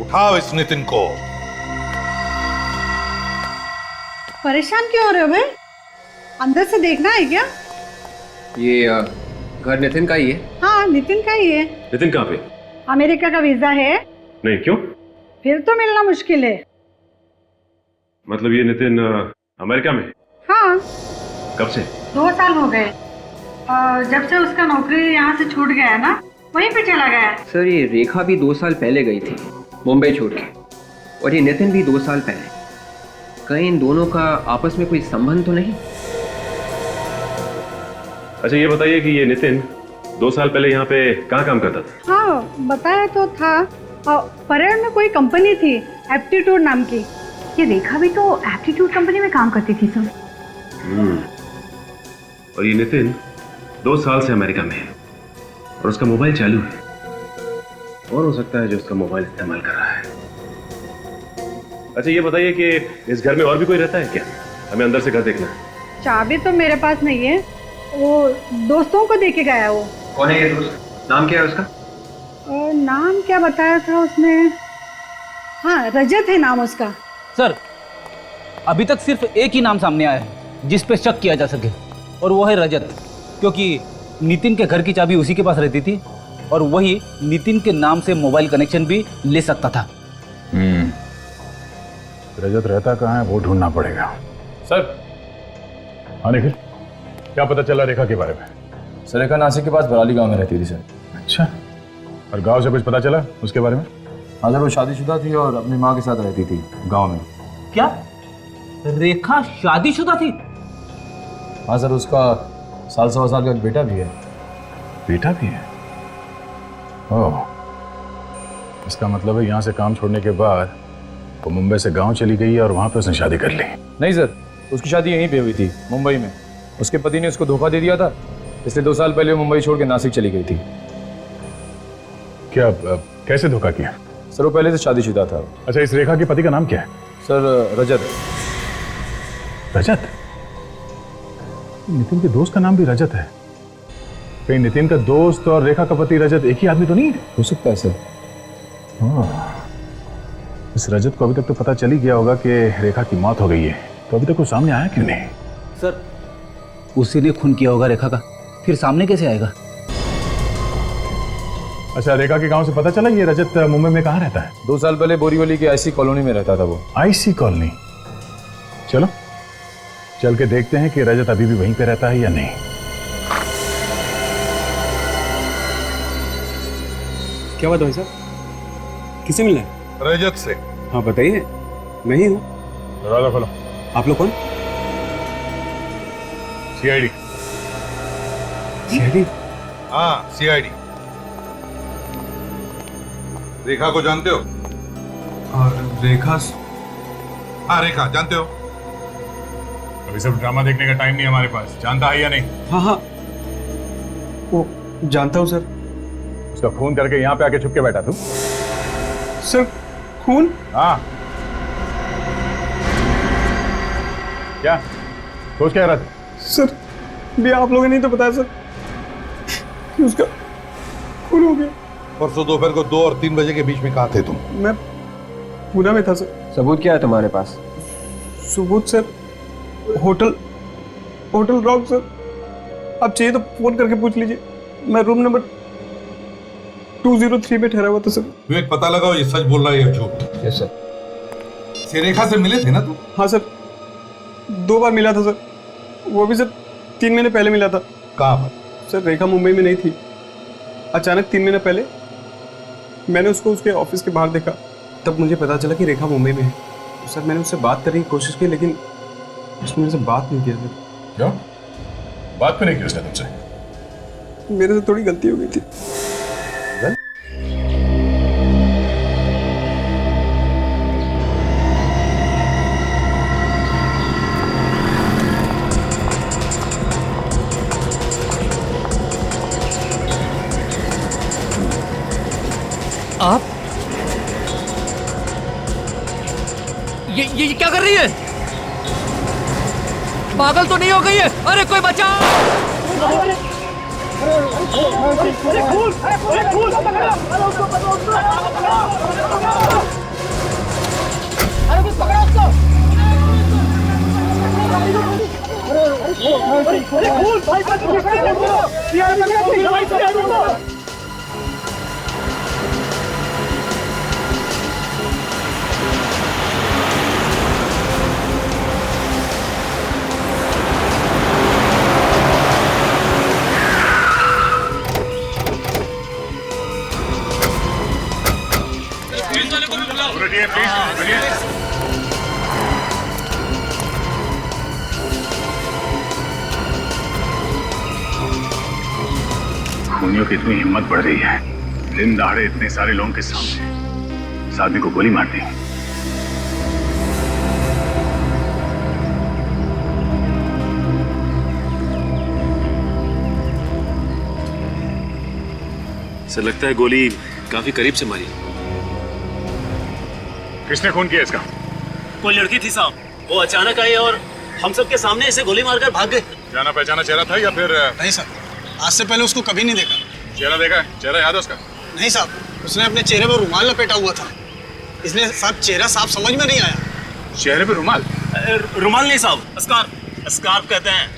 उठाओ इस नितिन को। परेशान क्यों हो रहे हो भाई? अंदर से देखना है क्या? ये घर नितिन का ही है? हाँ, नितिन का ही है। नितिन कहाँ पे? अमेरिका का वीजा है। नहीं, क्यों? फिर तो मिलना मुश्किल है। मतलब ये नितिन अमेरिका में? हाँ। कब से? 2 साल हो गए। जब से उसका नौकरी यहाँ से छूट गया है ना, वहीं पे चला गया। सर, ये रेखा भी 2 साल पहले गई थी मुंबई छोड़ के, और ये नितिन भी 2 साल पहले। कहीं इन दोनों का आपस में कोई संबंध तो नहीं? अच्छा, ये बताइए कि ये नितिन 2 साल पहले यहाँ पे कहाँ काम करता था? हाँ, बताया तो था। परेड में कोई कंपनी थी, एप्टीट्यूड नाम की। ये रेखा भी तो एप्टीट्यूड कंपनी में काम करती थी सर। और ये नितिन 2 साल से अमेरिका में है और उसका मोबाइल चालू है। और हो सकता है जो उसका मोबाइल इस्तेमाल कर रहा है। अच्छा, ये बताइए कि इस घर में और भी कोई रहता है क्या? हमें अंदर से घर देखना है। चाबी तो मेरे पास नहीं है, वो दोस्तों को देके गया। वो कौन है ये दोस्त? नाम क्या है उसका? नाम क्या बताया था उसने? हाँ, रजत है नाम उसका। सर, अभी तक सिर्फ एक ही नाम सामने आया है जिस पे शक किया जा सके, और वो है रजत, क्योंकि नितिन के घर की चाबी उसी के पास रहती थी और वही नितिन के नाम से मोबाइल कनेक्शन भी ले सकता था। रजत रहता कहाँ है वो ढूंढना पड़ेगा। सर, हाँ निखिल, क्या पता चला रेखा के बारे में? सर, रेखा नासिक के पास बराली गांव में रहती थी सर। अच्छा, और गांव से कुछ पता चला उसके बारे में? हाँ सर, वो शादीशुदा थी और अपनी माँ के साथ रहती थी गांव में। क्या रेखा शादीशुदा थी? हाँ सर, उसका 1.25 साल का बेटा भी है। बेटा भी है? ओह, इसका मतलब है यहाँ से काम छोड़ने के बाद वो मुंबई से गांव चली गई और वहाँ पे उसने शादी कर ली। नहीं सर, उसकी शादी यहीं पे हुई थी, मुंबई में। उसके पति ने उसको धोखा दे दिया था, इसलिए 2 साल पहले वो मुंबई छोड़ के नासिक चली गई थी। क्या, कैसे धोखा किया? सर, वो पहले से शादीशुदा था। अच्छा, इस रेखा के पति का नाम क्या है? सर, रजत। रजत? नितिन के दोस्त का नाम भी रजत है। कहीं नितिन का दोस्त और रेखा का पति रजत एक ही आदमी तो नहीं है? हो सकता है सर। इस रजत को अभी तक तो पता चल ही गया होगा कि रेखा की मौत हो गई है, तो अभी तक वो सामने आया क्यों नहीं? सर, उसी ने खून किया होगा रेखा का, फिर सामने कैसे आएगा? अच्छा, रेखा के गांव से पता चला ये रजत मुंबई में कहाँ रहता है? 2 साल पहले बोरीवली की आईसी कॉलोनी में रहता था वो। IC colony? चलो चल के देखते हैं कि रजत अभी भी वहीं पे रहता है या नहीं। क्या बात भाई साहब, किसे मिलना है? रजत से। हाँ बताइए, मैं ही हूँ। दरवाजा खोलो। आप लोग कौन? सीआईडी। सीआईडी? हाँ, सीआईडी। रेखा को जानते हो? और रेखा? हाँ, रेखा जानते हो? अभी सब ड्रामा देखने का टाइम नहीं है हमारे पास। जानता है या नहीं? हाँ हाँ, वो जानता हूँ सर। उसका खून करके यहाँ पे आके छुप के बैठा तू? सर, खून? हाँ। क्या सोच क्या रहा था? सर, भी आप लोगों ने नहीं तो बताया सर कि उसका खून हो गया। परसों दोपहर को 2 और 3 बजे के बीच में कहाँ थे तुम? मैं पुणे में था सर। सबूत क्या है तुम्हारे पास? सबूत सर, होटल रॉक सर। आप चाहिए तो फोन करके पूछ लीजिए, मैं रूम नंबर 203 में ठहरा हुआ था सर। विवेक, पता लगाओ ये सच बोल रहा है या झूठ? Yes sir. से रेखा से मिले थे ना तुम? हाँ सर, 2 बार मिला था सर, वो भी सर 3 महीने पहले मिला था। कहाँ पर? सर, रेखा मुंबई में नहीं थी। अचानक 3 महीने पहले मैंने उसको उसके ऑफिस के बाहर देखा, तब मुझे पता चला कि रेखा मुंबई में है। सर मैंने उससे बात करने की कोशिश की लेकिन उसने मेरे से बात नहीं की। क्यों? बात क्यों नहीं की उसने तुमसे? मेरे से थोड़ी गलती हो गई थी। आप ये क्या कर रही है? पागल तो नहीं हो गई है? अरे कोई बचाओ! खूनियों की इतनी हिम्मत बढ़ रही है, दिन दहाड़े इतने सारे लोगों के सामने इस आदमी को गोली मार दी। सर लगता है गोली काफी करीब से मारी। किसने खून किया इसका? कोई लड़की थी साहब, वो अचानक आई और हम सबके सामने इसे गोली मारकर भाग गए। जाना पहचाना चेहरा था या फिर? नहीं सर, आज से पहले उसको कभी नहीं देखा। चेहरा देखा है? चेहरा याद है उसका? नहीं साहब, उसने अपने चेहरे पर रुमाल लपेटा हुआ था, इसलिए साहब चेहरा साफ समझ में नहीं आया। चेहरे पे रुमाल? रुमाल नहीं साहब, स्कार्फ। स्कार्फ कहते हैं।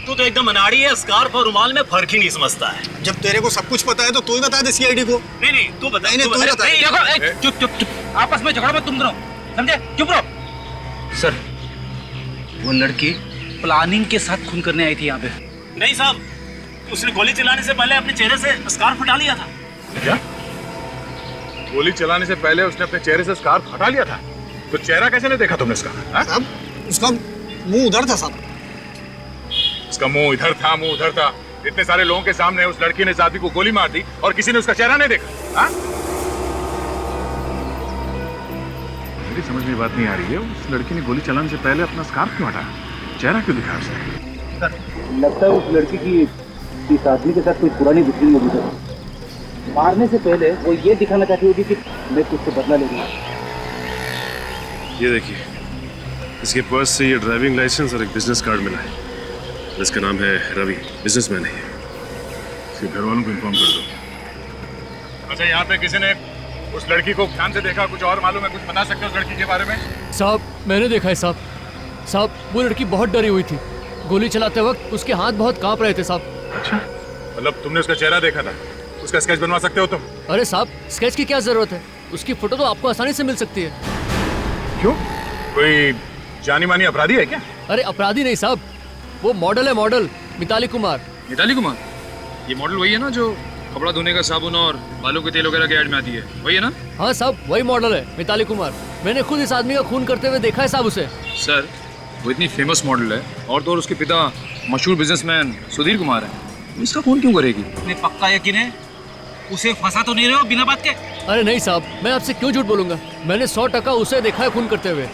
तू तो एकदम अनाड़ी है, स्कार्फ और रुमाल में फर्क ही नहीं समझता है। जब तेरे को सब कुछ पता है तो तू ही बता दे सीआईडी को। नहीं तू बता। नहीं तू ही बता। चुप आपस में झगड़ा मत तुम दोनों, समझे? चुप रहो। सर वो लड़की प्लानिंग के साथ खून करने आई थी यहाँ पे। नहीं साहब, उसने गोली चलाने से पहले अपने चेहरे से स्कार्फ हटा लिया था। क्या? गोली चलाने से पहले उसने अपने चेहरे से स्कार्फ हटा लिया था? तो चेहरा कैसे नहीं देखा तुमने इसका? साहब उसका मुंह उधर था साहब। उसका मुंह इधर था, मुंह उधर था। इतने सारे लोगों के सामने उस लड़की ने इस आदमी को गोली मार दी और किसी ने उसका चेहरा नहीं देखा। हाँ? मेरी समझ में बात नहीं आ रही है, उस लड़की ने गोली चलाने से पहले अपना स्कार्फ क्यों हटाया? चेहरा क्यों दिखाया उसने? लगता है उस लड़की की इस आदमी के साथ कोई पुरानी दुश्मनी होगी सर। मारने से पहले वो ये दिखाना चाहती होगी कि मैं तुझसे बदला ले रही हूँ। ये देखिए, इसके पर्स से ये ड्राइविंग लाइसेंस और एक बिजनेस कार्ड मिला है। इसका नाम है रवि, बिजनेसमैन है। इसके घर वालों को इन्फॉर्म कर दो। अच्छा, यहाँ पे किसी ने उस लड़की को ध्यान से देखा? कुछ और मालूम है? कुछ बता सकते हो उस लड़की के बारे में? साहब मैंने देखा है साहब। साहब वो लड़की बहुत डरी हुई थी, गोली चलाते वक्त उसके हाथ बहुत कांप रहे थे साहब। अच्छा, मतलब तुमने उसका चेहरा देखा था? उसका स्केच बनवा सकते हो तुम? अरे साहब स्केच की क्या जरूरत है, उसकी फोटो तो आपको आसानी से मिल सकती है। क्यों? कोई जानी मानी अपराधी है क्या? अरे अपराधी नहीं साहब, वो मॉडल है, मॉडल मिताली कुमार। मिताली कुमार? ये मॉडल वही है ना जो कपड़ा धोने का साबुन और बालों के तेल वगैरह के ऐड में आती है, वही है ना? हाँ साहब वही मॉडल है, मिताली कुमार। मैंने खुद इस आदमी का खून करते हुए देखा है साहब उसे। सर वो इतनी फेमस मॉडल है और तो और उसके पिता मशहूर बिजनेसमैन सुधीर कुमार है, इसका खून क्यों करेगी? पक्का यकीन है? उसे फंसा तो नहीं रहे हो बिना बात के? अरे नहीं साहब, मैं आपसे क्यों झूठ बोलूंगा, मैंने 100% उसे देखा है खून करते हुए।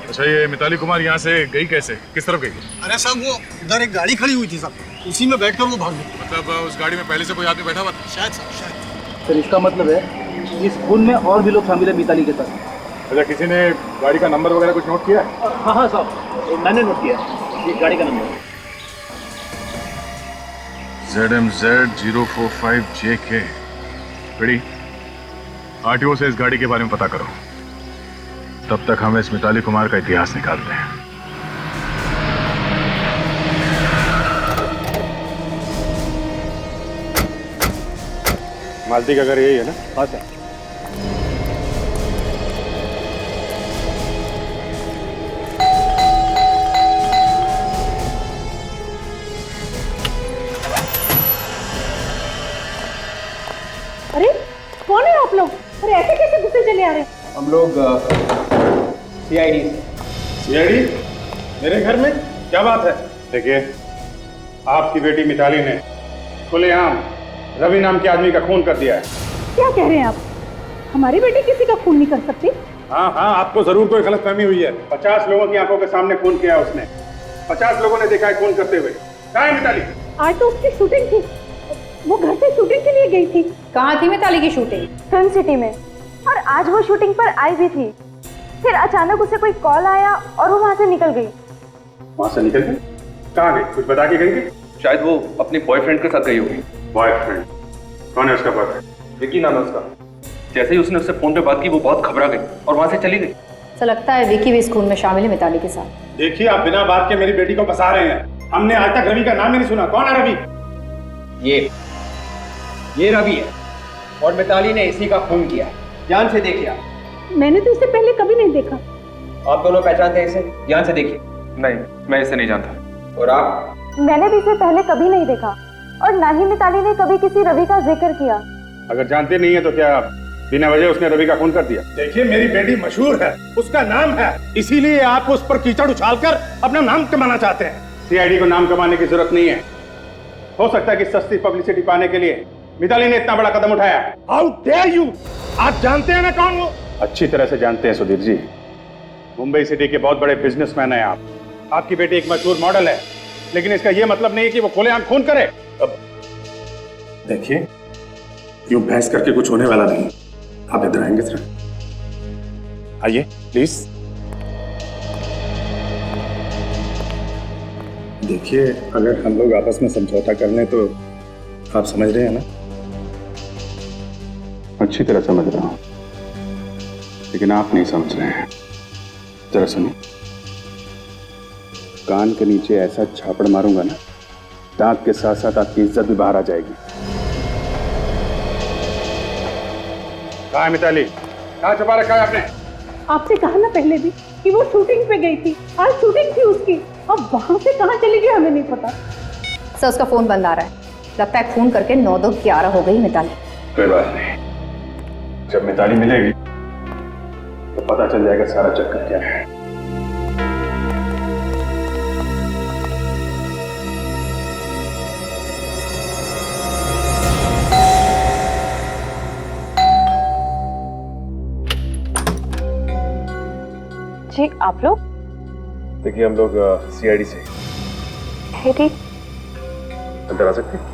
अच्छा, ये मिताली कुमार यहाँ से गई कैसे? किस तरफ गई? अरे साहब वो उधर एक गाड़ी खड़ी हुई थी साहब, उसी में बैठकर वो भाग गई। मतलब उस गाड़ी में पहले से कोई आदमी बैठा हुआ था? शायद साहब, शायद। सर इसका मतलब है इस खून में और भी लोग शामिल है मिताली के साथ। अच्छा, किसी ने गाड़ी का नंबर वगैरह कुछ नोट किया? हाँ साहब मैंने नोट किया, ये गाड़ी का नंबर ZMZ 045JK। बड़ी आरटीओ से इस गाड़ी के बारे में पता करो, तब तक हम इस मिताली कुमार का इतिहास निकालते हैं। मालती का घर यही है ना? हाँ सर। अरे कौन है आप लोग? अरे ऐसे कैसे गुस्से चले आ रहे हैं? हम लोग सीआईडी। सीआईडी? मेरे घर में क्या बात है? देखिए, आपकी बेटी मिताली ने खुलेआम रवि नाम के आदमी का खून कर दिया है। क्या कह रहे हैं आप? हमारी बेटी किसी का खून नहीं कर सकती। हाँ हाँ, आपको जरूर कोई गलतफहमी हुई है। 50 लोगों की आंखों के सामने खून किया उसने। 50 लोगों ने देखा है खून करते हुए। कहाँ है मिताली? आज तो उसकी शूटिंग थी, वो घर से शूटिंग के लिए गई थी। कहाँ थी मिताली की शूटिंग? फिल्म सिटी में, और आज वो शूटिंग पर आई भी थी। फिर अचानक उसे कोई कॉल आया और वो वहाँ से निकल गई। वहाँ से निकल गई? कहाँ गई? कुछ बता के गई थी? शायद वो अपने बॉयफ्रेंड के साथ गई होगी। बॉयफ्रेंड? कौन है उसका बॉयफ्रेंड? विकी नाम है उसका। जैसे ही उसने उससे फोन पे बात की वो बहुत घबरा गई और वहाँ से चली गई। ऐसा लगता है विकी भी इस खून में शामिल है मिताली के साथ। देखिए, आप बिना बात के मेरी बेटी को फंसा रहे हैं। हमने आज तक रवि का नाम ही नहीं सुना। कौन है रवि? ये रवि है और मिताली ने इसी का खून किया। ध्यान से देखिए। मैंने तो इसे पहले कभी नहीं देखा। आप दोनों पहचानते हैं इसे? ध्यान से देखिए। नहीं, मैं इसे नहीं जानता। और आप? मैंने भी इसे पहले कभी नहीं देखा, और ना ही मिताली ने कभी किसी रवि का जिक्र किया। अगर जानते नहीं है तो क्या बिना वजह उसने रवि का खून कर दिया? देखिए, मेरी बेटी मशहूर है, उसका नाम है, इसीलिए आप उस पर कीचड़ उछालकर अपना नाम कमाना चाहते हैं। सीआईडी को नाम कमाने की जरूरत नहीं है। हो सकता है कि सस्ती पब्लिसिटी पाने के लिए मिताली ने इतना बड़ा कदम उठाया। How dare you! आप जानते हैं ना कौन वो? अच्छी तरह से जानते हैं सुधीर जी। मुंबई सिटी के बहुत बड़े बिजनेसमैन हैं आप। आपकी बेटी एक मशहूर मॉडल है, लेकिन इसका यह मतलब नहीं है कि वो खुलेआम खून करे। अब देखिए, यूं बहस करके कुछ होने वाला नहीं। आप इधर आएंगे सर? आइए प्लीज। देखिए, अगर हम लोग आपस में समझौता कर लें तो आप समझ रहे हैं ना? अच्छी तरह समझ रहा हूं, लेकिन आप नहीं समझ रहे हैं। जरा सुनिए, कान के नीचे ऐसा झापड़ मारूंगा ना, दांत के साथ साथ आपकी इज्जत भी बाहर आ जाएगी। कहाँ है मिताली? कहाँ छुपा रखा है आपने? आपसे कहा ना पहले भी कि वो शूटिंग पे गई थी। आज शूटिंग थी उसकी, अब वहाँ से कहाँ चली गई हमें नहीं पता। सर, उसका फोन बंद आ रहा है। लगता है खून करके 9-2-11 हो गई मिताली। कोई बात नहीं, जब मिताली मिलेगी तो पता चल जाएगा सारा चक्कर क्या है। जी, आप लोग? देखिए, हम लोग सीआईडी से। ठीक, अंदर आ सकते हैं?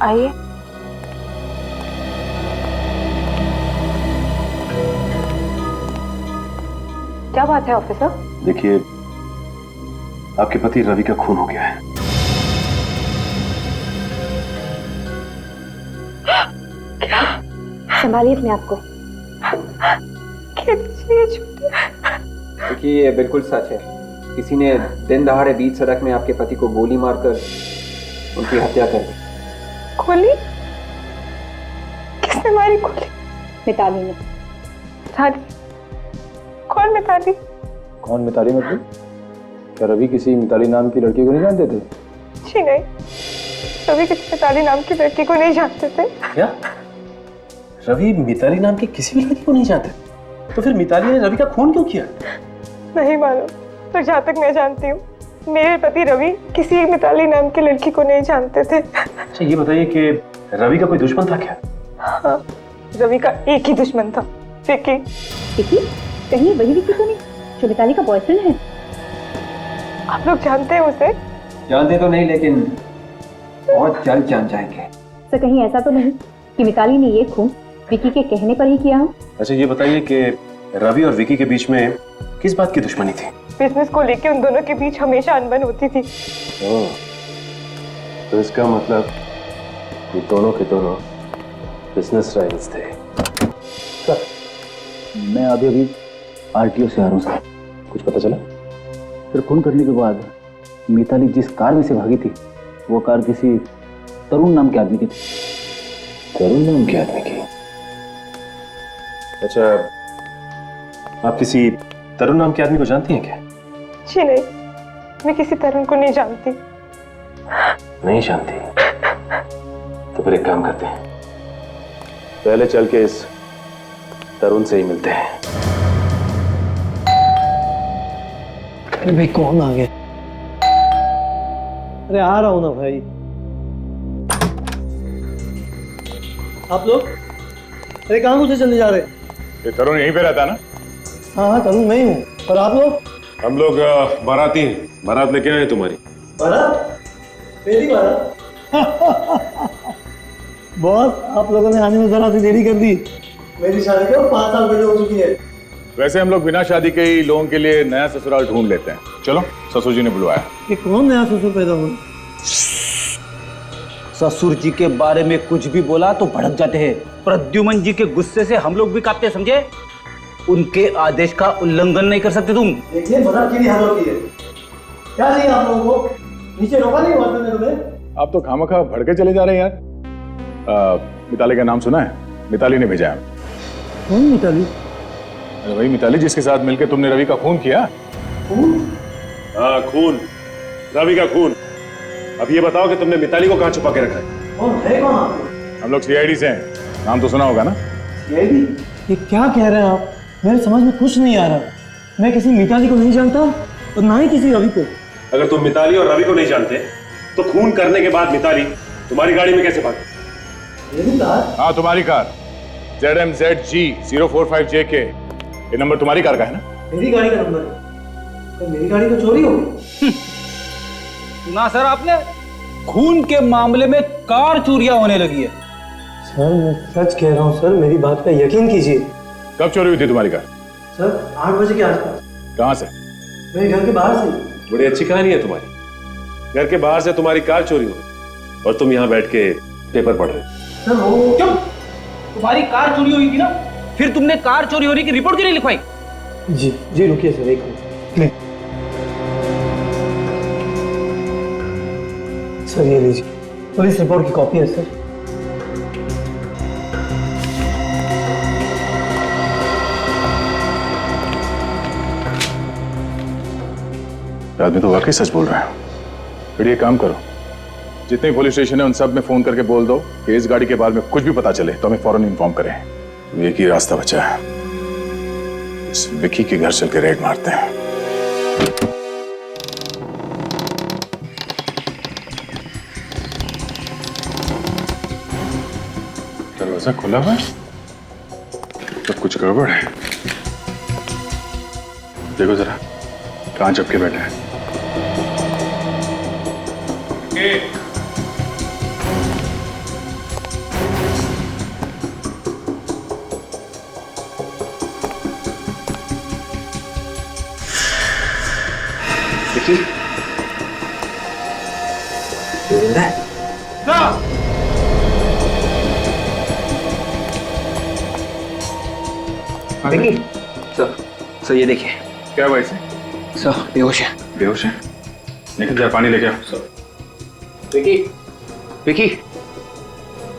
आइए। क्या बात है ऑफिसर? देखिए, आपके पति रवि का खून हो गया है। क्या? संभालिए अपने आप को। देखिए, ये बिल्कुल सच है। किसी ने दिन दहाड़े बीच सड़क में आपके पति को गोली मारकर उनकी हत्या कर दी। गोली? किसने मारी गोली? मिताली ने। मिताली? कौन मिताली? कौन मिताली मतलब? क्या रवि किसी मिताली नाम की लड़की को नहीं जानते थे? जी नहीं, रवि किसी मिताली नाम की लड़की को नहीं जानते थे। क्या? रवि मिताली नाम की किसी भी लड़की को नहीं जानते? तो फिर मिताली ने रवि का खून क्यों किया? नहीं मालूम, तो जहाँ तक मैं जानती हूँ मेरे पति रवि किसी मिताली नाम की लड़की को नहीं जानते थे। अच्छा, ये बताइए कि रवि का कोई दुश्मन था क्या? हाँ, रवि का एक ही दुश्मन था, विकी। विकी? कहीं वही विकी तो नहीं जो मिताली का बॉयफ्रेंड है? आप लोग जानते हैं उसे? जानते तो नहीं, लेकिन बहुत जल्द जान जाएंगे। सर, कहीं ऐसा तो नहीं कि मिताली ने ये खून विकी के कहने पर ही किया हो? अच्छा, ये बताइए कि रवि और विकी के बीच में किस बात की दुश्मनी थी? बिजनेस को लेके उन दोनों के बीच हमेशा अनबन होती थी। तो इसका मतलब ये दोनों के दोनों बिजनेस राइवल्स थे। सर, मैं अभी आरटीओ से आ रहा हूँ सर। कुछ पता चला? फिर खून करने के बाद मिताली जिस कार में से भागी थी, वो कार किसी तरुण नाम के आदमी की थी। तरुण नाम के आदमी की? अच्छा, आप किसी तरुण नाम के आदमी को जानती हैं क्या? जी नहीं, मैं किसी तरुण को नहीं जानती। नहीं जानती? तो फिर एक काम करते हैं, पहले चल के इस तरुण से ही मिलते हैं। अरे भाई कौन आ गया? अरे आ रहा हूं ना भाई। आप लोग अरे कहाँ घुसे चले जा रहे? ये तरुण यहीं पे रहता है ना? हाँ हाँ तरुण मैं ही हूँ। और आप लोग? हम लोग बाराती हैं, बारात लेके आए तुम्हारी। बारात? मेरी बारात? बॉस आप लोगों ने आने में जरा सी देरी कर दी। मेरी शादी को 5 साल पहले हो चुकी है। वैसे हम लोग बिना शादी के ही लोगों के लिए नया ससुराल ढूंढ लेते हैं। चलो ससुर जी ने बुलवाया। ये कौन नया ससुर पैदा हुआ? ससुर जी के बारे में कुछ भी बोला तो भड़क जाते हैं। प्रद्युमन जी के गुस्से से हम लोग भी कांपते, समझे? उनके आदेश का उल्लंघन नहीं कर सकते तुम। देखिए बारात की भी हालत की है। क्या चाहिए आप लोगों को? नीचे रोका नहीं हुआ तुमने तुम्हें? आप तो खामखा भड़के चले जा रहे हैं यार। मिताली का नाम सुना है? मिताली ने भेजा है। कौन मिताली? अरे वही मिताली जिसके साथ मिलकर तुमने रवि का खून किया। खून? हाँ खून, रवि का खून। अब ये बताओ कि तुमने मिताली को कहाँ छुपा के रखा है? कौन है कौन आप लोग? हम लोग सीआईडी से हैं, नाम तो सुना होगा ना? सीआईडी? ये क्या कह रहे हैं आप? मेरे समझ में कुछ नहीं आ रहा। मैं किसी मिताली को नहीं जानता और ना ही किसी रवि को। अगर तुम मिताली और रवि को नहीं जानते तो खून करने के बाद मिताली तुम्हारी गाड़ी में कैसे भागी? मेरी कार? हाँ तुम्हारी कार, ZMZG 045JK। ये नंबर तुम्हारी कार का है ना? मेरी गाड़ी का नंबर है। तो मेरी गाड़ी तो चोरी हो गई। ना सर, आपने खून के मामले में कार चोरियां होने लगी है। सर मैं सच कह रहा हूँ सर, मेरी बात पे यकीन कीजिए। कब चोरी हुई थी तुम्हारी कार? सर 8 बजे के आसपास। कहाँ से? मेरे घर के बाहर से। बड़ी अच्छी कहानी है तुम्हारी। घर के बाहर से तुम्हारी कार चोरी हुई और तुम यहाँ बैठ के पेपर पढ़ रहे हो। सर वो क्यों? तुम्हारी कार चोरी हुई थी ना, फिर तुमने कार चोरी होने की रिपोर्ट क्यों नहीं लिखवाई? जी रुकिए सर एक मिनट। सर ये लीजिए, पुलिस रिपोर्ट की कॉपी है सर। आदमी तो वाकई सच बोल रहा है। फिर ये काम करो, जितने पुलिस स्टेशन है उन सब में फोन करके बोल दो कि इस गाड़ी के बारे में कुछ भी पता चले तो हमें फौरन इन्फॉर्म करें। एक ही रास्ता बचा है, इस विकी के घर चल के रेड मारते हैं। दरवाजा खुला हुआ है, सब कुछ गड़बड़ है। देखो जरा कहां चपके बैठे हैं। विकी सर ये देखिए। क्या हुआ इसे? सर बेहोश है। बेहोश है? निकल जा, पानी लेके आओ। सर विकी विकी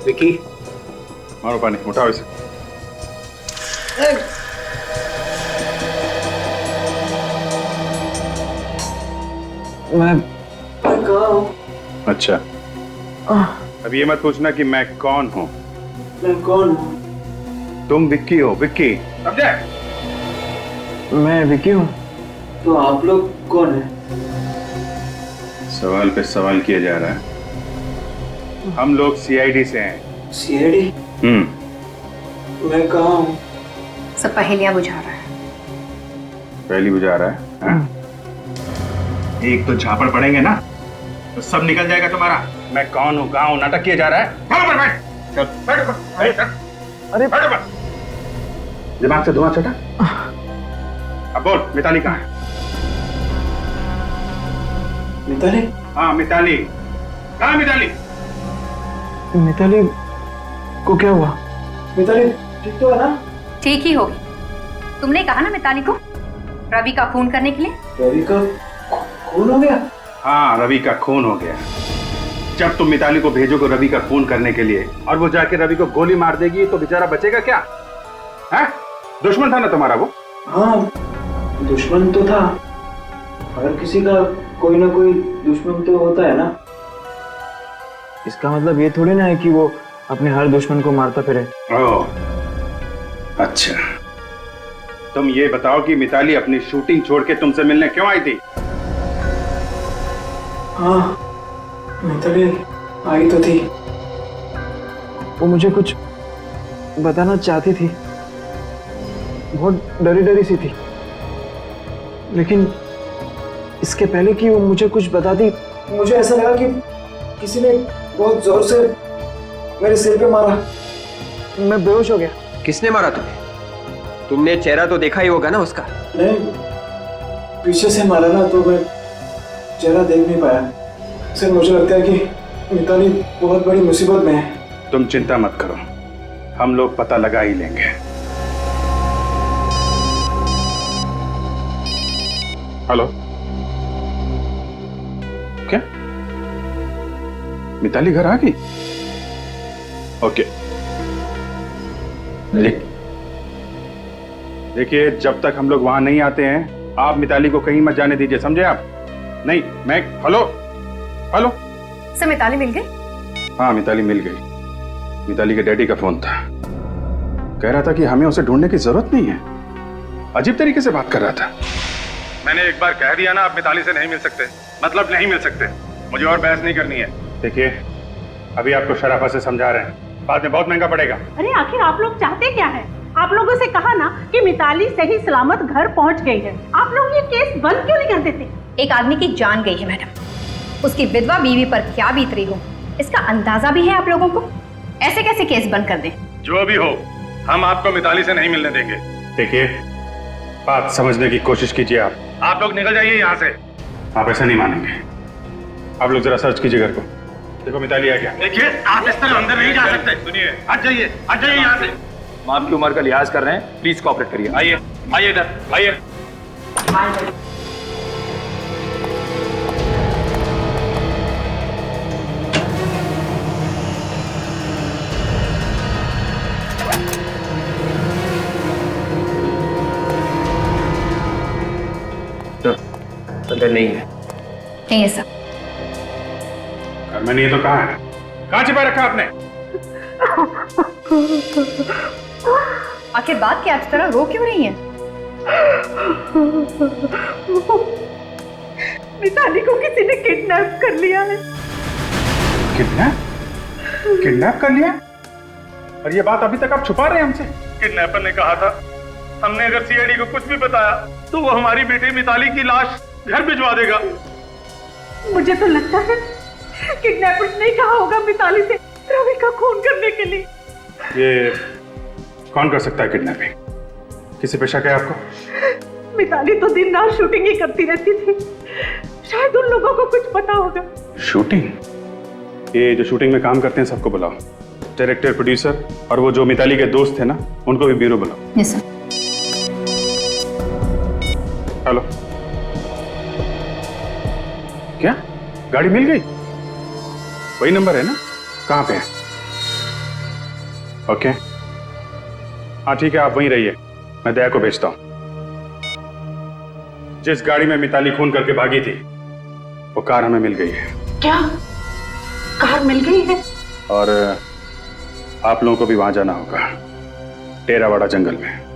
विकी मारो पानी, उठाओ इसे। मैं कहाँ हूँ? अच्छा, अब ये मत पूछना कि मैं कौन हूँ। मैं कौन हूँ? तुम विक्की हो। विक्की अब जा। मैं विकी हूँ। तो आप लोग कौन हैं? सवाल पे सवाल किया जा रहा है। हम लोग सीआईडी से हैं। सीआईडी? मैं कहाँ हूँ? सब पहेलियां बुझा रहा है। पहली बुझा रहा है हाँ? एक तो झापड़ पड़ेंगे ना तो सब निकल जाएगा तुम्हारा। मैं कौन हूँ, कहाँ हूँ, नाटक किया जा रहा है। ऊपर बैठ, चल बैठ ऊपर, बैठ। अरे बैठ ऊपर। दिमाग से धुआं छटा। अब बोल, मिताली कहाँ है? मिताली? हाँ मिताली कहाँ है? मिताली मिताली को क्या हुआ? मिताली ठीक तो है ना? ठीक ही होगी। तुमने कहा ना मिताली को रवि का खून करने के लिए। रवि का खून हो गया? हाँ रवि का खून हो गया। जब तुम मिताली को भेजोगे रवि का खून करने के लिए और वो जाके रवि को गोली मार देगी तो बेचारा बचेगा क्या? है? दुश्मन था ना तुम्हारा वो? हाँ दुश्मन तो था। हर किसी का कोई ना कोई दुश्मन तो होता है ना। इसका मतलब ये थोड़ी ना है कि वो अपने हर दुश्मन को मारता फिरे। ओह अच्छा, तुम ये बताओ कि मिताली अपनी शूटिंग छोड़ के तुमसे मिलने क्यों आई थी? हाँ, मिताली आई तो थी। वो मुझे कुछ बताना चाहती थी, बहुत डरी डरी सी थी, लेकिन इसके पहले कि वो मुझे कुछ बताती, मुझे ऐसा लगा कि किसी ने बहुत जोर से मेरे सिर पे मारा। मैं बेहोश हो गया। किसने मारा तुम्हें? तुमने चेहरा तो देखा ही होगा ना उसका? नहीं, पीछे से मारा ना, तो मैं चेहरा देख नहीं पाया। सर, मुझे लगता है कि मिताली बहुत बड़ी मुसीबत में है। तुम चिंता मत करो, हम लोग पता लगा ही लेंगे। हेलो, क्या मिताली घर आ गई? ओके, देखिए जब तक हम लोग वहां नहीं आते हैं आप मिताली को कहीं मत जाने दीजिए, समझे आप? नहीं, मैं हेलो हेलो सर, मिताली मिल गई? हाँ, मिताली मिल गई। मिताली के डैडी का फोन था, कह रहा था कि हमें उसे ढूंढने की जरूरत नहीं है। अजीब तरीके से बात कर रहा था। मैंने एक बार कह दिया ना, आप मिताली से नहीं मिल सकते, मतलब नहीं मिल सकते। मुझे और बहस नहीं करनी है। देखिए, अभी आपको शराफत से समझा रहे हैं, बाद में बहुत महंगा पड़ेगा। अरे आखिर आप लोग चाहते क्या है? आप लोगों से कहा ना कि मिताली सही सलामत घर पहुंच गई है। आप लोग ये केस बंद क्यों नहीं कर देते? एक आदमी की जान गई है मैडम, उसकी विधवा बीवी पर क्या बीत रही हो इसका अंदाजा भी है आप लोगों को। ऐसे कैसे केस बंद कर दें? जो भी हो, हम आपको मिताली से नहीं मिलने देंगे। देखिए, बात समझने की कोशिश कीजिए। आप लोग निकल जाइए यहाँ से। आप ऐसा नहीं मानेंगे। आप लोग जरा सर्च कीजिए घर को, देखो मिताली है क्या। देखिए, आप इस तरह अंदर नहीं जा सकते। सुनिए, हट जाइए यहाँ से। हम आपकी उम्र का लिहाज कर रहे हैं, प्लीज कोऑपरेट करिए। आइए आइए इधर आइए। अंदर नहीं है। नहीं है सर। घर में नहीं है तो कहाँ है? कहाँ छिपा रखा आपने? आखिर बात क्या इस तरह रो क्यों रही है? मिताली को किसी ने किडनैप कर लिया है। किडनैप कर लिया? और ये बात अभी तक आप छुपा रहे हैं हमसे? किडनैपर ने कहा था हमने अगर सीआईडी को कुछ भी बताया तो वो हमारी बेटी मिताली की लाश घर भिजवा देगा। मुझे तो लगता है किडनैपर्स ने कहा होगा मिताली से रवि का खून करने के लिए। ये कौन कर सकता है किडनैपिंग? किसी पे शक है आपको? मिताली तो दिन रात शूटिंग ही करती रहती थी, शायद उन लोगों को कुछ पता होगा। शूटिंग? ये जो शूटिंग में काम करते हैं सबको बुलाओ, डायरेक्टर, प्रोड्यूसर और वो जो मिताली के दोस्त थे ना उनको भी ब्यूरो बुलाओ। Yes sir. हेलो, क्या गाड़ी मिल गई? वही नंबर है ना? कहाँ पे है? ओके, हाँ ठीक है, आप वहीं रहिए, मैं दया को भेजता हूं। जिस गाड़ी में मिताली खून करके भागी थी वो कार हमें मिल गई है। क्या कार मिल गई है? और आप लोगों को भी वहां जाना होगा, टेरावाड़ा जंगल में।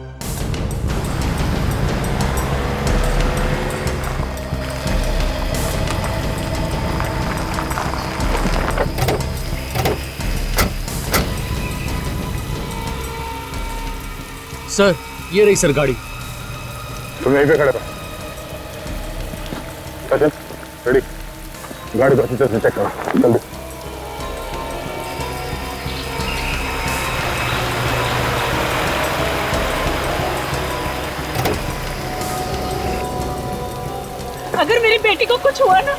सर, ये रही सर गाड़ी। तुम यहीं पे खड़े रहो। सचिन, रेडी? गाड़ी को अच्छी तरह से चेक करो, जल्दी। अगर मेरी बेटी को कुछ हुआ ना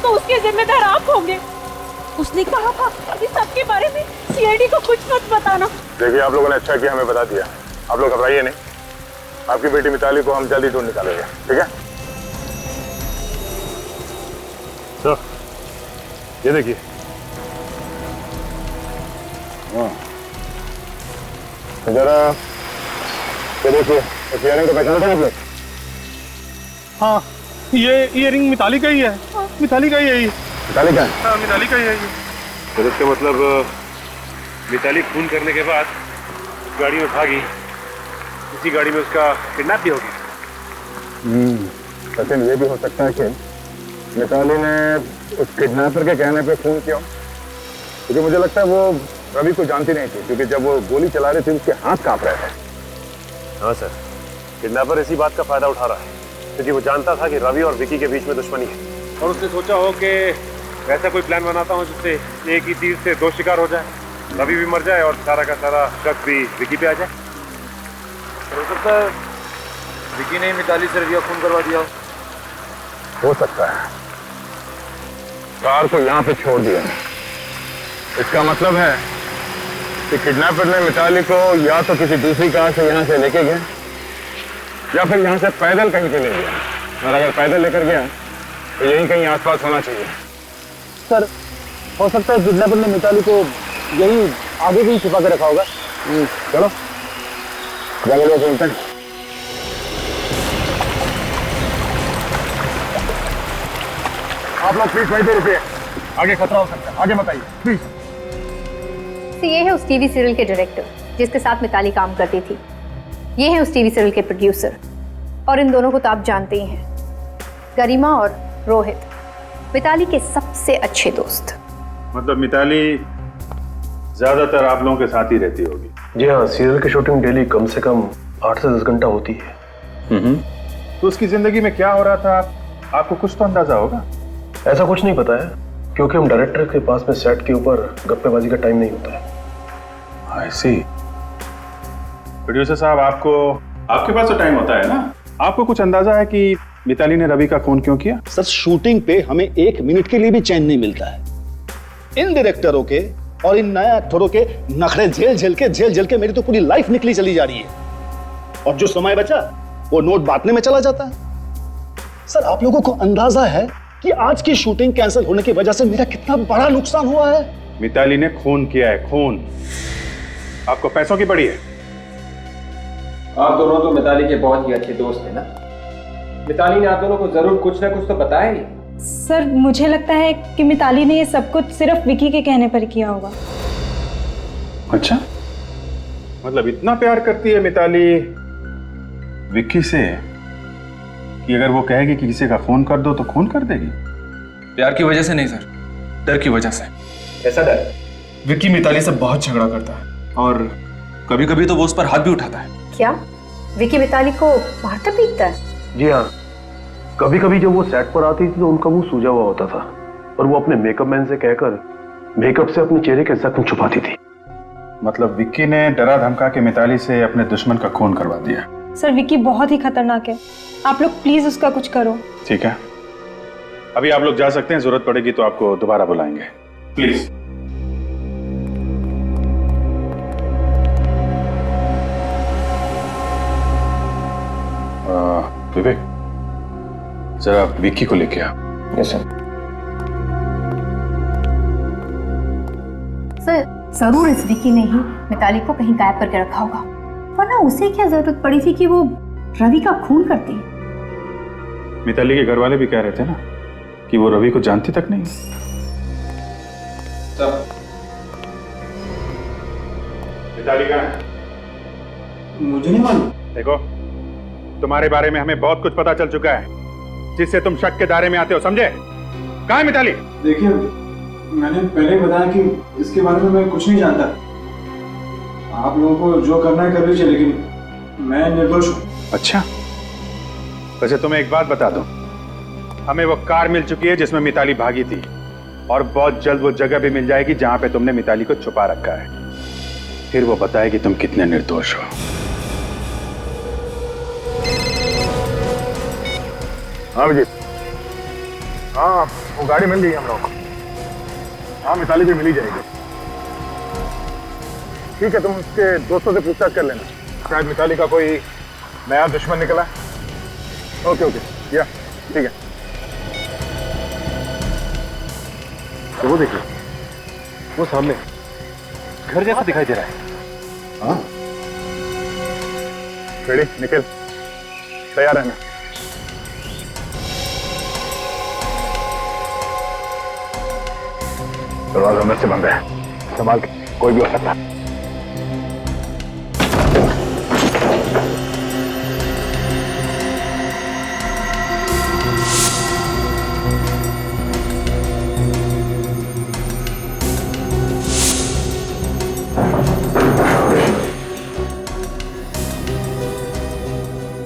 तो उसके जिम्मेदार आप होंगे। उसने कहा था कि सबके बारे में सीआईडी को कुछ मत बताना। देखिए, आप लोगों ने अच्छा किया हमें बता दिया। आप लोग घबराइए नहीं, आपकी बेटी मिताली को हम जल्दी ढूंढ निकालेंगे, ठीक है? तो ये देखिए, जरा ये देखिए, इस इयररिंग को पहचाना था आपने? हाँ, ये इयररिंग मिताली का ही है। मिताली का ही है ये। मिताली का है? हाँ, मिताली का ही है ये। तो इसका मतलब मिताली खून करने के बाद गाड़ी में भागी इसी गाड़ी में उसका किडनैप भी हो गया। सचिन, ये भी हो सकता है कि मिताली ने उस किडनैपर के कहने पे फोन किया, क्योंकि मुझे लगता है वो रवि को जानती नहीं थी, क्योंकि जब वो गोली चला रही थी उसके हाथ कांप रहे थे। हाँ सर, किडनैपर इसी बात का फायदा उठा रहा है, क्योंकि वो जानता था कि रवि और विकी के बीच में दुश्मनी है, और उसने सोचा हो कि ऐसा कोई प्लान बनाता हूँ जिससे एक ही तीर से दो शिकार हो जाए, रवि भी मर जाए और सारा का सारा शक भी विकी पे आ जाए। हो सकता है विकी ने मिताली से रवि का खून करवा दिया हो सकता है। कार को यहाँ पे छोड़ दिया, इसका मतलब है कि किडनैपर ने मिताली को या तो किसी दूसरी कार से यहाँ से लेके गया या फिर यहाँ से पैदल कहीं पे ले गया, और अगर पैदल लेकर गया तो यहीं कहीं आसपास होना चाहिए। सर, हो सकता है किडनैपर ने मिताली को यही आगे कहीं छुपा के रखा होगा। चलो जंगल में चलते हैं। आप लोग प्लीज वहीं पे रुकिए, आगे खतरा हो सकता है, आगे बताइए प्लीज। तो ये है उस टीवी सीरियल के डायरेक्टर जिसके साथ मिताली काम करती थी, ये है उस टीवी सीरियल के प्रोड्यूसर, और इन दोनों को तो आप जानते ही हैं, गरिमा और रोहित, मिताली के सबसे अच्छे दोस्त। मतलब मिताली ज्यादातर आप लोगों के साथ ही रहती होगी? जी हाँ, सीरियल की शूटिंग डेली कम से कम 8 से 10 घंटा होती है। तो उसकी जिंदगी में क्या हो रहा था आपको कुछ तो अंदाजा होगा? ऐसा कुछ नहीं पता है, क्योंकि हम डायरेक्टर के पास में सेट के ऊपर गप्पेबाजी का टाइम नहीं होता है। I see। प्रोड्यूसर साहब, आपके पास तो टाइम होता है ना, आपको कुछ अंदाजा है कि मिताली ने रवि का खून क्यों किया? सर, शूटिंग पे हमें 1 मिनट के लिए भी चैन नहीं मिलता है। इन डायरेक्टरों के और इन नए एक्टरों के नखरे झेल झेल के मेरी तो पूरी लाइफ निकली चली जा रही है, और जो समय बचा वो नोट बांटने में चला जाता है। सर, आप लोगों को अंदाजा है कि आज की शूटिंग कैंसिल होने की वजह से मेरा कितना बड़ा नुकसान हुआ है? मिताली ने खून किया है, खून। आपको पैसों की पड़ी है? आप दोनों तो मिताली के बहुत ही अच्छे दोस्त हैं ना। मिताली ने आप दोनों को जरूर कुछ ना कुछ तो बताया ही। सर, मुझे लगता है कि मिताली ने ये सब कुछ सिर्फ विकी के कहने पर किया होगा। अच्छा, मतलब इतना प्यार करती है मिताली विक्की से कि अगर वो कहेगी कि किसी का खून कर दो तो खून कर देगी? प्यार की वजह से नहीं सर, डर की वजह से। ऐसा डर? विक्की मिताली से बहुत झगड़ा करता है और कभी कभी तो वो उस पर हाथ भी उठाता है। क्या विकी मिताली को मारता पीटता है? जी हाँ, कभी कभी जब वो सेट पर आती थी तो उनका मुंह सूजा हुआ होता था और वो अपने मेकअप मैन से कहकर मेकअप से अपने चेहरे के जख्म छुपाती थी। मतलब विक्की ने डरा धमका के मिताली से अपने दुश्मन का खून करवा दिया। सर, विकी बहुत ही खतरनाक है, आप लोग प्लीज उसका कुछ करो। ठीक है, अभी आप लोग जा सकते हैं, जरूरत पड़ेगी तो आपको दोबारा बुलाएंगे, प्लीज। विवेक, जरा विक्की को लेके आ। Yes sir. सर, जरूर इस विकी ने ही मिताली को कहीं गायब करके रखा होगा, वरना उसे क्या जरूरत पड़ी थी कि वो रवि का खून करती? मिताली के घर वाले भी कह रहे थे ना कि वो रवि को जानती तक नहीं। मिताली कहाँ है? मुझे नहीं मालूम। देखो, तुम्हारे बारे में हमें बहुत कुछ पता चल चुका है जिससे तुम शक के दायरे में आते हो, समझे? कहाँ है मिताली? देखिए, मैंने पहले बताया कि इसके बारे में मैं कुछ नहीं जानता। आप लोगों को जो करना है कर लीजिए, लेकिन मैं निर्दोष हूँ। अच्छा, वैसे तुम्हें एक बात बता दूं, हमें वो कार मिल चुकी है जिसमें मिताली भागी थी, और बहुत जल्द वो जगह भी मिल जाएगी जहां पे तुमने मिताली को छुपा रखा है। फिर वो बताएगी तुम कितने निर्दोष हो। हाँ विजय, हाँ वो गाड़ी मिल गई हम लोग को। हाँ, मिताली भी मिल ही जाएगी। ठीक है, तुम उसके दोस्तों से पूछताछ कर लेना, शायद मिताली का कोई नया दुश्मन निकला। ओके ओके, या ठीक है। तो वो देखिए, वो सामने घर जैसा दिखाई दे रहा है। हाँ, रेडी, निकल, तैयार रहना। दरवाजा अंदर से बंद है, संभाल के, कोई भी हो सकता है।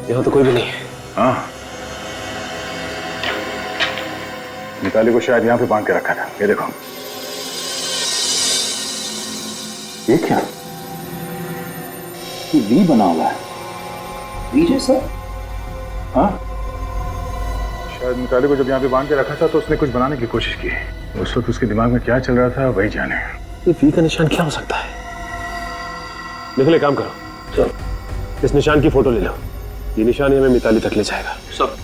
यहाँ तो कोई भी नहीं है। हाँ, मिताली को शायद यहाँ पे बांध के रखा था। ये देखो, ये क्या? ये वी बना हुआ है, वी जैसा। हाँ, शायद मिताली को जब यहाँ पे बांध के रखा था तो उसने कुछ बनाने की कोशिश की। उस वक्त उसके दिमाग में क्या चल रहा था वही जाने। ये वी का निशान क्या हो सकता है? निकले, काम करो, चलो इस निशान की फोटो ले लो। ये निशान ही हमें मिताली तक ले जाएगा। सब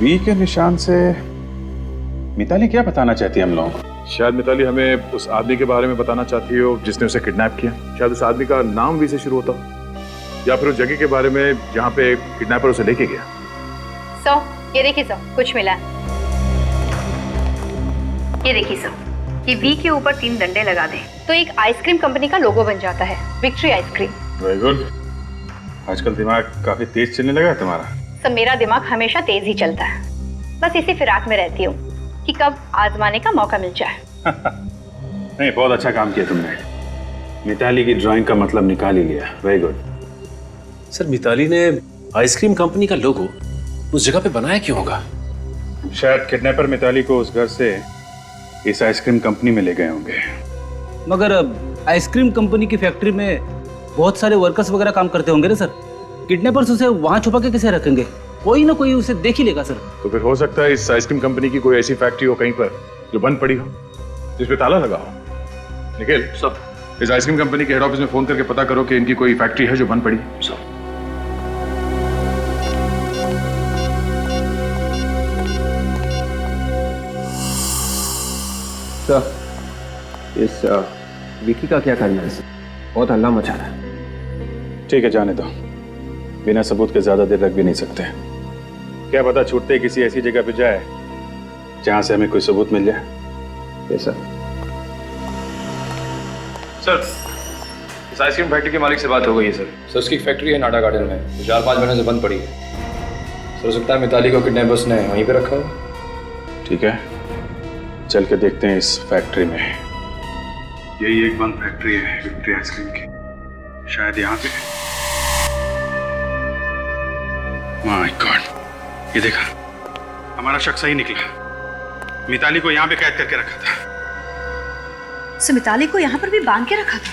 वी के निशान से मिताली क्या बताना चाहती है हम लोगों को? शायद मिताली हमें उस आदमी के बारे में बताना चाहती हो जिसने उसे किडनैप किया। शायद उस आदमी का नाम वी से शुरू होता हो, या फिर उस जगह के बारे में जहां पे किडनैपर उसे लेके गया। ये देखिए सर, कुछ मिला। ये देखिए सर, ये वी के ऊपर 3 डंडे लगा दें तो एक आइसक्रीम कंपनी का लोगो बन जाता है, विक्ट्री आइसक्रीम। Very good. आजकल दिमाग काफी तेज चलने लगा है तुम्हारा। सब मेरा दिमाग हमेशा तेज ही चलता है, बस इसी फिराक में रहती हूँ कि कब आजमाने का मौका मिल जाए। नहीं, बहुत अच्छा काम किया तुमने। मिताली की ड्राइंग का मतलब निकाल ही लिया। Very good. सर, मिताली ने आइसक्रीम कंपनी का लोगो उस जगह पे बनाया क्यों होगा? शायद किडनैपर मिताली को उस घर से इस आइसक्रीम कंपनी में ले गए होंगे। मगर आइसक्रीम कंपनी की फैक्ट्री में बहुत सारे वर्कर्स वगैरह काम करते होंगे ना सर। किडनैपर्स उसे वहां छुपा के कैसे रखेंगे? कोई ना कोई उसे देख ही लेगा सर। तो फिर हो सकता है इस आइसक्रीम कंपनी की कोई ऐसी फैक्ट्री हो कहीं पर जो बंद पड़ी हो, जिस पे ताला लगा हो। निखिल, सब इस आइसक्रीम कंपनी के हेड ऑफिस में फोन करके पता करो कि इनकी कोई फैक्ट्री है जो बंद पड़ी। सब सर, इस विकी का क्या करना है? बहुत हल्ला मचा रहा है। ठीक है, जाने दो। बिना सबूत के ज्यादा देर रख भी नहीं सकते। क्या पता छूटते ही किसी ऐसी जगह पे जाए जहां से हमें कोई सबूत मिल जाए। ये सर, इस आइसक्रीम फैक्ट्री के मालिक से बात हो गई है सर। उसकी फैक्ट्री है नाडा गार्डन में, 4-5 महीने से बंद पड़ी है। सर, हो सकता है मिताली को किडनैपर्स ने वहीं पे रखा हो। ठीक है, चल के देखते हैं इस फैक्ट्री में। यही एक बंद फैक्ट्री है विक्ट्री आइसक्रीम की। शायद यहाँ पे। माय गॉड, ये देखा, हमारा शक सही निकला। मिताली को यहाँ पे कैद करके रखा था। सो मिताली को यहाँ पर भी बांध के रखा था।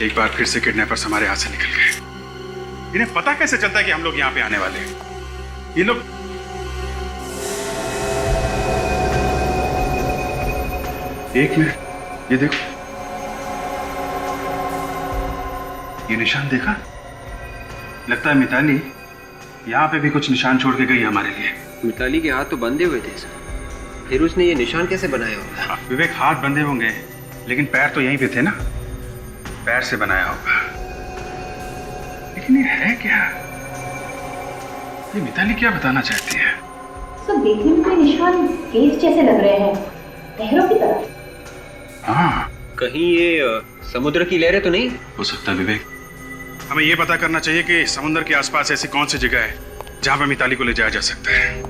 एक बार फिर से किडनैपर्स हमारे हाथ से निकल गए। इन्हें पता कैसे चलता है कि हम लोग यहाँ पे आने वाले हैं? ये लोग एक मिनट, ये देखो, ये निशान देखा? लगता है मिताली यहाँ पे भी कुछ निशान छोड़ के गई हमारे लिए। मिताली के हाथ तो बंधे हुए थे सर, फिर उसने ये निशान कैसे बनाया होगा? विवेक, हाथ बंधे होंगे लेकिन पैर तो यहीं पे थे ना, पैर से बनाया होगा। लेकिन ये है क्या? ये मिताली क्या बताना चाहती है? सब देखने में कोई निशान केस जैसे लग रहे हैं, लहरों की तरह। हाँ, कहीं ये समुद्र की लहरें तो नहीं हो सकता? विवेक, हमें ये पता करना चाहिए कि समुद्र के आसपास ऐसी कौन सी जगह है जहां पर मिताली को ले जाया जा सकता है।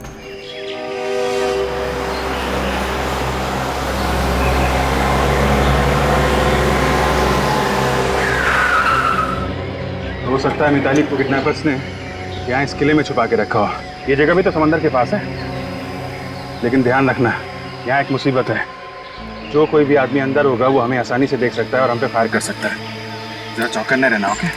हो सकता है मिताली को किडनैपर्स ने यहाँ इस किले में छुपा के रखा हो। ये जगह भी तो समंदर के पास है, लेकिन ध्यान रखना, यहाँ एक मुसीबत है। जो कोई भी आदमी अंदर होगा वो हमें आसानी से देख सकता है और हम पे फायर कर सकता है। जरा चौकन्ने रहना, ओके?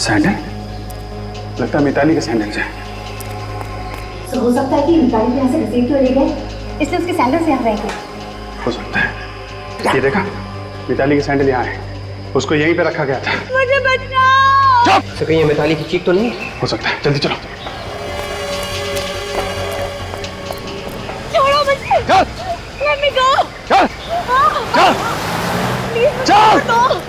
सैंडल? लगता है मिताली के सैंडल से। तो हो सकता है कि मिताली को यहाँ से घसीट के ले गए, इसलिए उसके सैंडल से यहाँ रह गए। हो सकता है। ये देखा, मिताली के सैंडल यहाँ है, उसको यहीं पे रखा गया था। मुझे बचाओ। तो कहीं ये मिताली की चीख तो नहीं? हो सकता है, जल्दी चलो। छोड़ो मुझे। चल। Let me go. चल। चल। चल।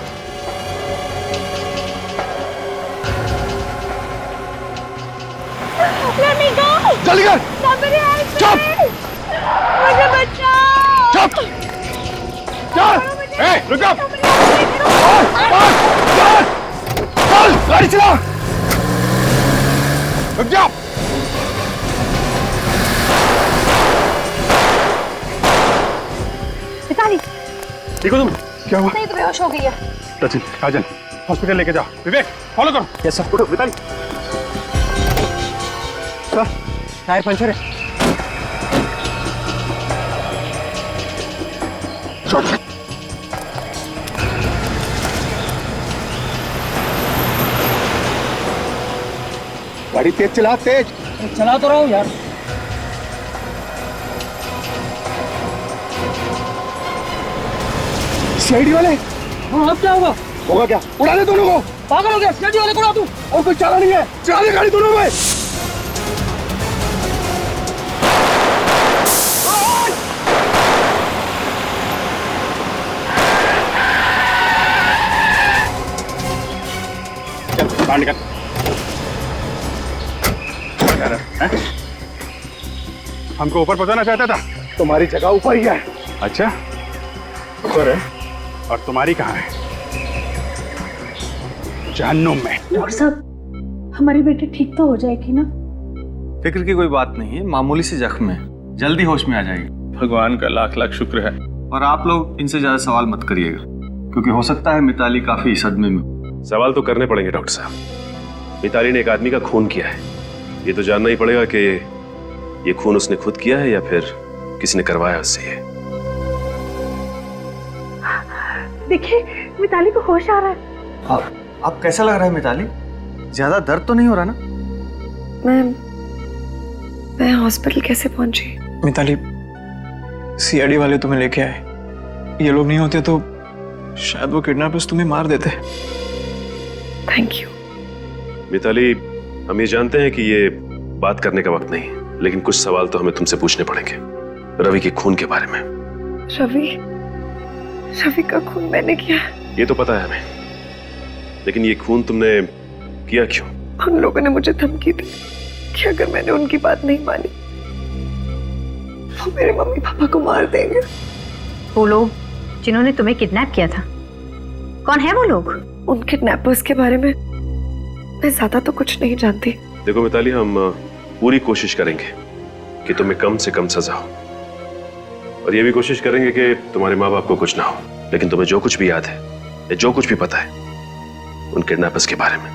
Let me go. जल्दी कर। Somebody help me. चुप। मुझे बचाओ। चुप। चल। ए, रुक जा। चल, गाड़ी चला। रुक जाओ। मिताली, ठीक हो तुम? क्या हुआ? नहीं तो बेहोश हो गई है। सचिन, काजल, हॉस्पिटल लेके जाओ। विवेक, फॉलो करो। Yes sir. उठो, मिताली। सर, टायर पंचर है। गाड़ी तेज चला, तेज। चला तो रहा हूँ यार। सीआईडी वाले? हाँ, अब क्या होगा? होगा क्या? उड़ा दे दोनों को। पागल हो गया, सीआईडी वाले को उड़ा दूं। और कोई चाला नहीं है, चला दे गाड़ी दोनों में। चल, बाहर निकल। हमको ऊपर पहुंचाना चाहता था? तुम्हारी जगह ऊपर ही है। अच्छा, ऊपर है। और तुम्हारी कहाँ है? जहन्नुम में। डॉक्टर साहब, हमारी बेटी ठीक तो हो जाएगी ना? फिक्र की कोई बात नहीं है, मामूली सी जख्म है, जल्दी होश में आ जाएगी। भगवान का लाख लाख शुक्र है। और आप लोग इनसे ज्यादा सवाल मत करिएगा, क्योंकि हो सकता है मिताली काफी सदमे में। सवाल तो करने पड़ेंगे डॉक्टर साहब। मिताली ने एक आदमी का खून किया है, ये तो जानना ही पड़ेगा कि ये खून उसने खुद किया है या फिर किसी ने करवाया उससे। ये देखिए, मिताली को होश आ रहा है। आप कैसा लग रहा है मिताली? ज्यादा दर्द तो नहीं हो रहा ना? मैं हॉस्पिटल कैसे पहुंची? मिताली, सीआईडी वाले तुम्हें लेके आए। ये लोग नहीं होते तो शायद वो किडनैपर्स तुम्हें मार देते। Thank you. मिताली, हम ये जानते हैं कि ये बात करने का वक्त नहीं, लेकिन कुछ सवाल तो हमें तुमसे पूछने पड़ेंगे रवि के खून के बारे में। रवि का खून मैंने किया? ये तो पता है हमें, लेकिन ये खून तुमने किया क्यों? उन लोगों ने मुझे धमकी दी कि अगर मैंने उनकी बात नहीं मानी तो मेरे मम्मी पापा को मार देंगे। वो लोग जिन्होंने तुम्हें किडनैप किया था, कौन है वो लोग? उन किडनैपर्स के बारे में मैं ज्यादा तो कुछ नहीं जानती। देखो मिताली, हम पूरी कोशिश करेंगे कि तुम्हें कम से कम सजा हो, और ये भी कोशिश करेंगे कि तुम्हारे माँ बाप को कुछ ना हो। लेकिन तुम्हें जो कुछ भी याद है या जो कुछ भी पता है उन किडनैपर्स के बारे में,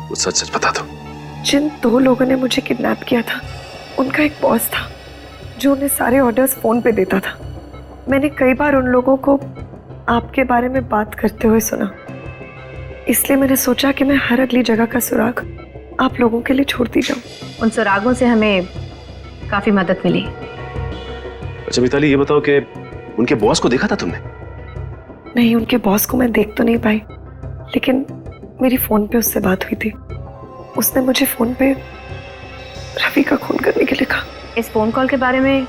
वो सच सच बता दो। जिन 2 लोगों ने मुझे किडनैप किया था, उनका एक बॉस था जो उन्हें सारे ऑर्डर्स फोन पे देता था। मैंने कई बार उन लोगों को आपके बारे में बात करते हुए सुना, इसलिए मैंने सोचा कि मैं हर अगली जगह का सुराग आप लोगों के लिए छोड़ती जाऊं। उन सुरागों से हमें काफी मदद मिली। अच्छा मिताली, ये बताओ कि उनके बॉस को देखा था तुमने? नहीं, उनके बॉस को मैं देख तो नहीं पाई, लेकिन मेरी फोन पे उससे बात हुई थी। उसने मुझे फोन पे रवि का खून करने के लिए कहा। इस फोन कॉल के बारे में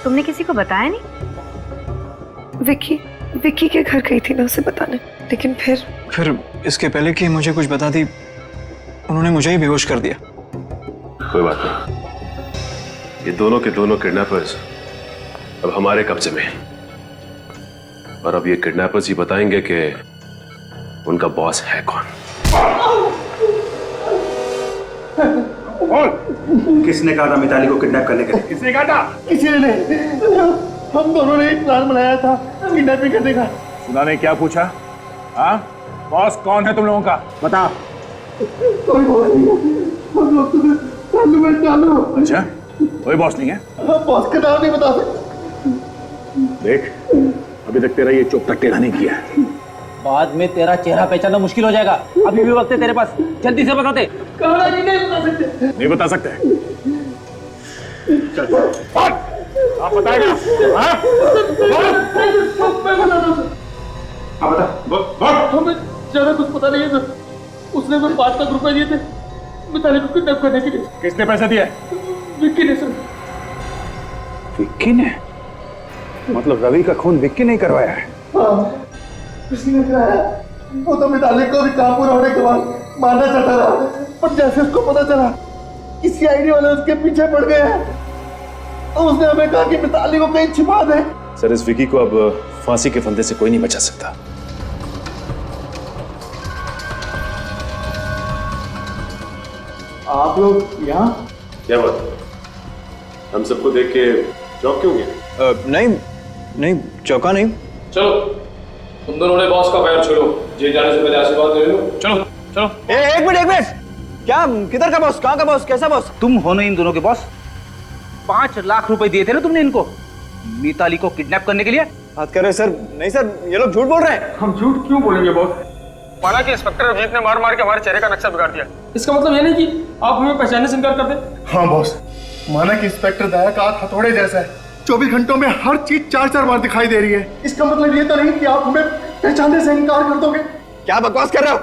तुमने किसी को बताया नहीं? विकी के घर गई थी ना उसे बताने, लेकिन फिर इसके पहले कि मुझे कुछ बता दी, उन्होंने मुझे ही बेहोश कर दिया। कोई बात नहीं, ये दोनों के दोनों किडनैपर्स अब हमारे कब्जे में हैं, और अब ये किडनैपर्स ही बताएंगे कि उनका बॉस है कौन। किसने कहा था मिताली को किडनैप करने के लिए? किसने कहा था? किसी ने नहीं। हम दोनों ने एक प्लान बनाया था किडनैपिंग करने का। सुना ने क्या पूछा? हाँ, बॉस कौन है तुम लोगों का? बता। कोई बॉस नहीं है, हम लोग तो चालू में चालू। अच्छा, कोई बॉस नहीं है? बॉस का नाम नहीं बता सकते। देख, अभी तक तेरा ये चोप तक टेढ़ा नहीं किया है। बाद में तेरा चेहरा पहचानना मुश्किल हो जाएगा। अभी भी वक्त है तेरे पास, जल्दी से बताते। कान्हा जी नहीं बता सकते। नहीं बता सकते? चल आप बताएगा? हाँ? मैं बता दूँ सर। हाँ बता। हमें ज्यादा कुछ पता नहीं है सर। उसने हमें 5 लाख रुपए दिए थे मिताली को किडनैप करने के लिए। किसने पैसे दिए? विक्की ने सर। विक्की ने? मतलब रवि का खून विक्की ने करवाया है? हाँ, किसी ने कराया। वो तो मिताली को भी काम पूरा होने के बाद मारना चाहता था, पर जैसे उसको पता चला कि सीआईडी वाले उसके पीछे पड़ गए हैं, तो उसने हमें कहा कि मिताली को कहीं छिपा दे। सर इस विकी को अब फांसी के फंदे से कोई नहीं बचा सकता। आप लोग यहाँ? क्या बात? हम सबको देख के चौंक क्यों गए? नहीं चौंका नहीं। चलो तुम दोनों ने बॉस का पैर छोड़ो, जेल जाने से पहले आशीर्वाद ले लो। चलो चलो। एक मिनट। क्या किधर का बॉस? कहाँ का बॉस? कैसा बॉस? तुम हो ना इन दोनों के बॉस। 5 लाख रुपए दिए थे ना तुमने इनको मिताली को किडनैप करने के लिए। बात कर रहे सर? नहीं सर, ये लोग झूठ बोल रहे हैं। हम झूठ क्यों बोलेंगे बॉस? माना कि इंस्पेक्टर अभिजीत ने मार मार के हमारे चेहरे का नक्शा बिगाड़ दिया। इसका मतलब ये नहीं कि आप हमें पहचानने से इनकार कर दे। हाँ बॉस, माना कि इंस्पेक्टर दया का हाथ हथौड़े जैसा है। 24 घंटों में हर चीज 4-4 बार दिखाई दे रही है। इसका मतलब ये तो नहीं कि आप हमें पहचानने से इनकार कर दोगे। क्या बकवास कर रहे हो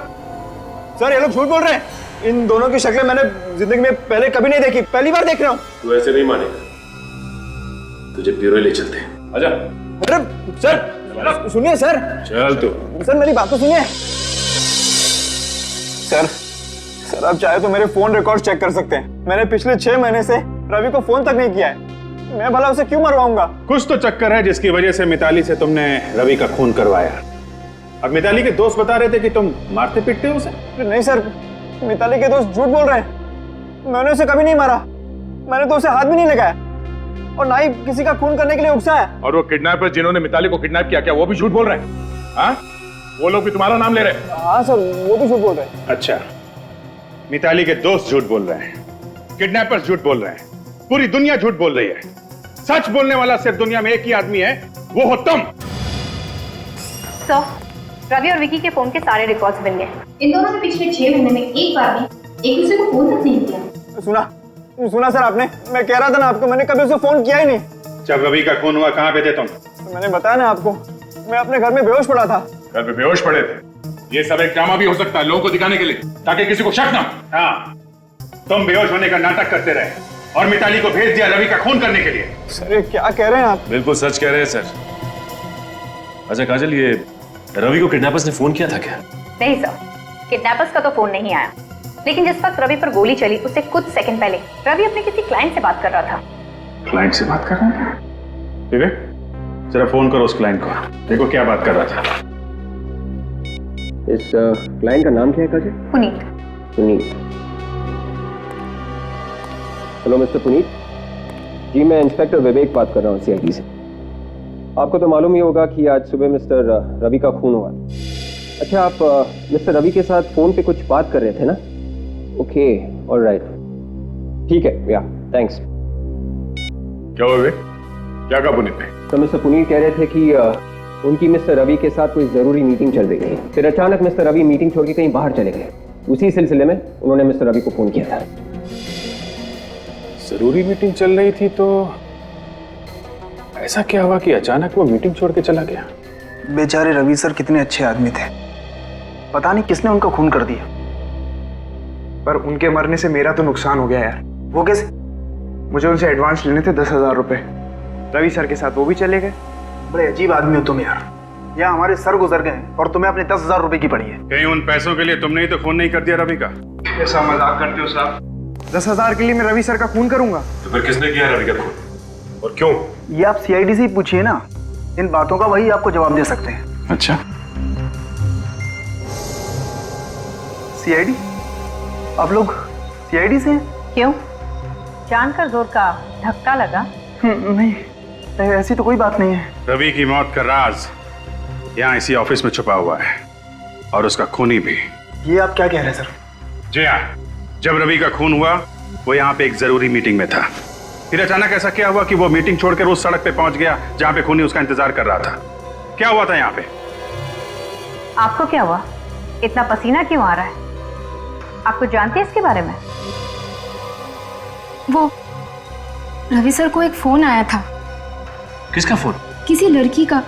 सर? ये लोग झूठ बोल रहे हैं। इन दोनों की शक्लें मैंने जिंदगी में पहले कभी नहीं देखी, पहली बार देख रहा हूँ। तू ऐसे नहीं मानेगा, तुझे ब्यूरो ले चलते हैं। आजा। अरे सर सुनिए सर। चल तू। सर मेरी बात तो सुनिए। सर आप चाहे तो मेरे फोन रिकॉर्ड चेक कर सकते हैं। मैंने पिछले 6 महीने से रवि को फोन तक नहीं किया है। मैं भला उसे क्यों मरवाऊंगा? कुछ तो चक्कर है जिसकी वजह से मिताली से तुमने रवि का खून करवाया। अब मिताली के दोस्त बता रहे थे कि तुम मारते पीटते हो उसे। नहीं सर, मिताली के दोस्त झूठ बोल रहे हैं। मैंने उसे कभी नहीं मारा। मैंने तो उसे हाथ भी नहीं लगाया और ना ही किसी का खून करने के लिए उकसाया। और वो किडनैपर जिन्होंने मिताली को किडनैप किया, क्या वो भी झूठ बोल रहे हैं? हाँ? वो लोग भी तुम्हारा नाम ले रहे हैं? हाँ सर, वो भी झूठ बोल रहे हैं। अच्छा, मिताली के दोस्त झूठ बोल रहे हैं, किडनैपर्स झूठ बोल रहे हैं, पूरी दुनिया झूठ बोल रही है। सच बोलने वाला सिर्फ दुनिया में एक ही आदमी है, वो हो तुम। रवि और विकी के फोन के सारे रिकॉर्ड्स मिल गए। इन दोनों ने पिछले 6 महीने में एक बार भी एक दूसरे को फोन तक नहीं किया। सुना सर आपने? मैं कह रहा था ना आपको, मैंने कभी उसे फोन किया ही नहीं। जब रवि का खून हुआ कहाँ पे थे तुम? तो मैंने बताया ना आपको, मैं अपने घर में बेहोश पड़ा था। घर पे बेहोश पड़े थे? ये सब एक ड्रामा भी हो सकता है लोगों को दिखाने के लिए, ताकि किसी को शक ना। हाँ, तुम बेहोश होने का नाटक करते रहे और मिताली को भेज दिया रवि का खून करने के लिए। सर ये क्या कह रहे हैं आप? बिल्कुल सच कह रहे हैं सर। अच्छा काजल, ये रवि को किडनैपर्स ने फोन किया था क्या? नहीं सर, किडनैपर्स का तो फोन नहीं आया, लेकिन जिस वक्त रवि पर गोली चली उससे कुछ सेकंड पहले रवि अपने किसी क्लाइंट से बात कर रहा था। क्लाइंट से बात कर रहा था? ठीक है, जरा फोन करो उस क्लाइंट को, देखो क्या बात कर रहा था। इस क्लाइंट का नाम क्या है काजल? पुनीत। हेलो मिस्टर पुनीत जी, मैं इंस्पेक्टर विवेक बात कर रहा हूँ सीआईडी से। आपको तो मालूम ही होगा कि आज सुबह मिस्टर रवि का खून हुआ। अच्छा, आप मिस्टर रवि के साथ फोन पे कुछ बात कर रहे थे ना? ओके, ऑलराइट, ठीक है, या थैंक्स। क्या हुआ विवेक? क्या कहा पुनीत ने? तो मिस्टर पुनीत कह रहे थे कि उनकी मिस्टर रवि के साथ कोई जरूरी मीटिंग चल रही थी, फिर अचानक मिस्टर रवि मीटिंग छोड़ के कहीं बाहर चले गए। उसी सिलसिले में उन्होंने मिस्टर रवि को फोन किया था। जरूरी मीटिंग चल रही थी तो ऐसा क्या हुआ कि अचानक वो मीटिंग छोड़ के चला गया? बेचारे रवि सर कितने अच्छे आदमी थे, पता नहीं किसने उनका खून कर दिया। पर उनके मरने से मेरा तो नुकसान हो गया यार। वो कैसे? मुझे उनसे एडवांस लेने थे 10,000 रुपए। रवि सर के साथ वो भी चले गए। बड़े अजीब आदमी हो तुम यार। या हमारे सर गुजर गए और तुम्हें अपने 10,000 रुपए की पड़ी है। कहीं उन पैसों के लिए तुमने ही तो फोन नहीं कर दिया रवि का? ऐसा मजाक करते हो साहब? 10,000 के लिए मैं रवि सर का खून करूंगा? तो फिर किसने किया रवि का खून और क्यों? ये आप सीआईडी से ही पूछिए ना, इन बातों का वही आपको जवाब दे सकते हैं। अच्छा, सीआईडी? आप लोग सीआईडी से हैं? क्यों, जानकर जोर का धक्का लगा? नहीं, ऐसी तो कोई बात नहीं है। रवि की मौत का राज यहाँ इसी ऑफिस में छुपा हुआ है और उसका खूनी भी। ये आप क्या कह रहे हैं सर? जी हाँ, जब रवि का खून हुआ वो यहाँ पे एक जरूरी मीटिंग में था। फिर अचानक ऐसा क्या हुआ कि वो मीटिंग छोड़कर उस सड़क पे पहुंच गया जहाँ पे खूनी उसका इंतजार कर रहा था? क्या हुआ था यहाँ पे? आपको क्या हुआ? इतना पसीना क्यों आ रहा है? आपको जानते हैं इसके बारे में? वो रवि सर को एक फोन आया था। किसका फोन? किसी लड़की का।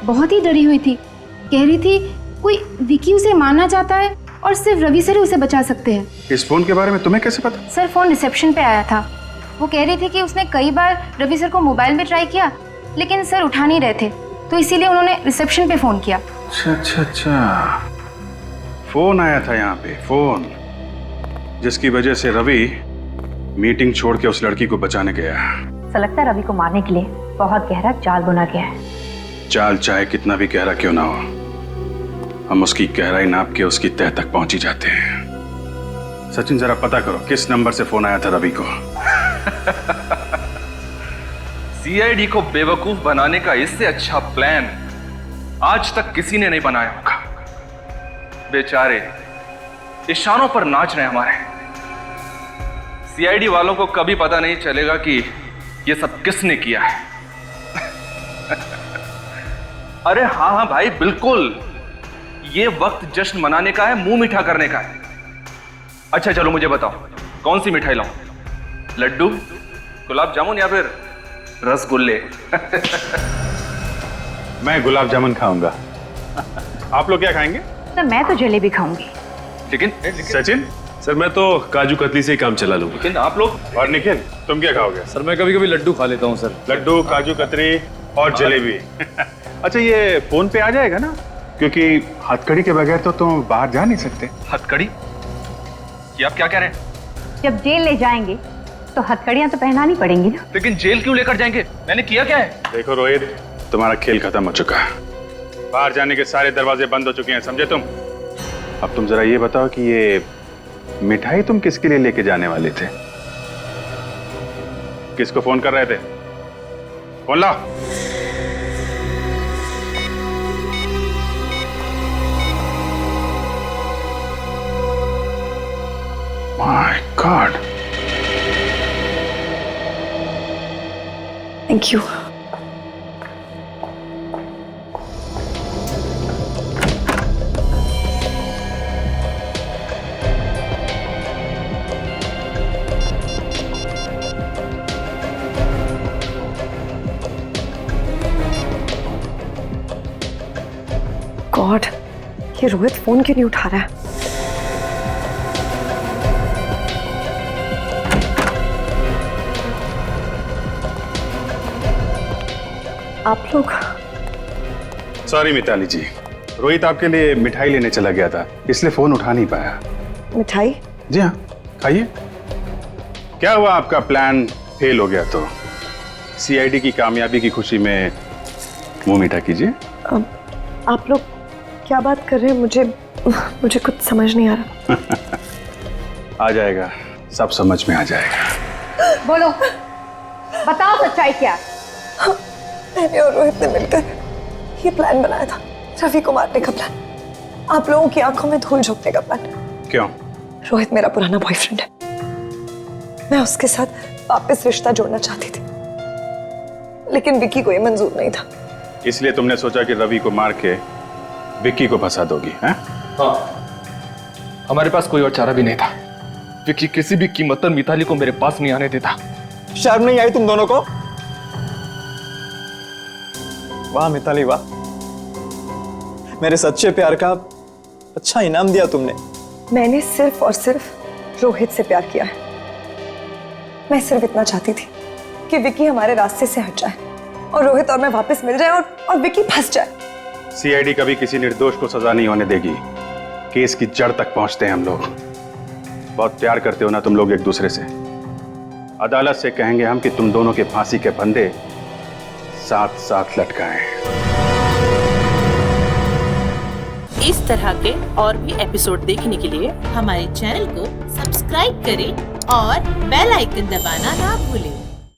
बहुत ही डरी हुई थी। कह रही थी कोई विकी उसे मारना चाहता है और सिर्फ रवि सर ही उसे बचा सकते हैं। इस फोन के बारे में तुम्हें कैसे पता? सर फोन रिसेप्शन पे आया था। वो कह रही थी कि उसने कई बार रवि सर को मोबाइल में ट्राई किया लेकिन सर उठा नहीं रहे थे, तो इसीलिए उन्होंने रिसेप्शन पे फोन किया। अच्छा, फोन आया था यहाँ पे, फोन जिसकी वजह से रवि मीटिंग छोड़ के उस लड़की को बचाने गया। ऐसा लगता है रवि को मारने के लिए बहुत गहरा जाल बुना गया है। चाल चाहे कितना भी गहरा क्यों ना हो, हम उसकी गहराई नाप के उसकी तह तक पहुंच ही जाते हैं। सचिन, जरा पता करो किस नंबर से फोन आया था रवि को। सीआईडी को बेवकूफ बनाने का इससे अच्छा प्लान आज तक किसी ने नहीं बनाया होगा। बेचारे इशारों पर नाच रहे हमारे। सीआईडी वालों को कभी पता नहीं चलेगा कि ये सब किसने किया है। अरे हाँ हाँ भाई, बिल्कुल, ये वक्त जश्न मनाने का है, मुंह मीठा करने का है। अच्छा चलो मुझे बताओ, कौन सी मिठाई लाऊं? लड्डू, गुलाब जामुन या फिर रसगुल्ले? मैं गुलाब जामुन खाऊंगा। आप लोग क्या खाएंगे? तो मैं तो जलेबी खाऊंगी। लेकिन सचिन? सर मैं तो काजू कतली से ही काम चला लूंगा। लेकिन आप लोग? और निखिल, तुम क्या खाओगे? सर मैं कभी कभी लड्डू खा लेता हूँ सर। लड्डू, काजू कतरी और जलेबी। अच्छा, ये फोन पे आ जाएगा ना? क्योंकि हथकड़ी के बगैर तो तुम बाहर जा नहीं सकते। हथकड़ी? ये आप क्या कह रहे हैं? जब जेल ले जाएंगे तो हथकड़ियां तो पहनानी पड़ेंगी ना। लेकिन जेल क्यों लेकर जाएंगे? मैंने किया क्या है? देखो रोहित, तुम्हारा खेल खत्म हो चुका है। बाहर जाने के सारे दरवाजे बंद हो चुके हैं, समझे तुम? अब तुम जरा ये बताओ कि ये मिठाई तुम किसके लिए लेके जाने वाले थे? किसको फोन कर रहे थे? फोन ला। My God. Thank you. God, ये रोहित फोन क्यों नहीं उठा रहा है? आप लोग? सॉरी मिताली जी, रोहित आपके लिए मिठाई लेने चला गया था, इसलिए फोन उठा नहीं पाया। मिठाई? जी हाँ, खाइए। क्या हुआ, आपका प्लान फेल हो गया तो सीआईडी की कामयाबी की खुशी में मुंह मीठा कीजिए। आप लोग क्या बात कर रहे हैं? मुझे कुछ समझ नहीं आ रहा। आ जाएगा, सब समझ में आ जाएगा। बोलो, बताओ सच्चाई क्या? मैंने और रोहित ने मिलकर ये प्लान बनाया था, रवि को मारने का प्लान, आप लोगों की आंखों में धूल झोंकने का प्लान। क्यों? रोहित मेरा पुराना बॉयफ्रेंड है, मैं उसके साथ वापस रिश्ता जोड़ना चाहती थी, लेकिन विक्की को ये मंजूर नहीं था। इसलिए तुमने सोचा कि रवि को मार के विक्की को फंसा दोगी, हैं? हाँ, हमारे पास कोई और चारा भी नहीं था। विक्की किसी भी कीमत पर मिताली को मेरे पास नहीं आने देता। शर्म नहीं आई तुम दोनों को? वाह मिताली वाह, मेरे सच्चे प्यार का अच्छा इनाम दिया तुमने। मैंने सिर्फ और सिर्फ रोहित से प्यार किया है। मैं सिर्फ इतना चाहती थी कि विक्की हमारे रास्ते से हट जाए और रोहित और मैं वापस मिल जाए और विक्की फंस जाए। सीआईडी कभी किसी निर्दोष को सजा नहीं होने देगी। केस की जड़ तक पहुंचते हैं हम लोग। बहुत प्यार करते हो ना तुम लोग एक दूसरे से। अदालत से कहेंगे हम कि तुम दोनों के फांसी के फंदे साथ साथ लटकाएं। इस तरह के और भी एपिसोड देखने के लिए हमारे चैनल को सब्सक्राइब करें और बेल आइकन दबाना ना भूलें।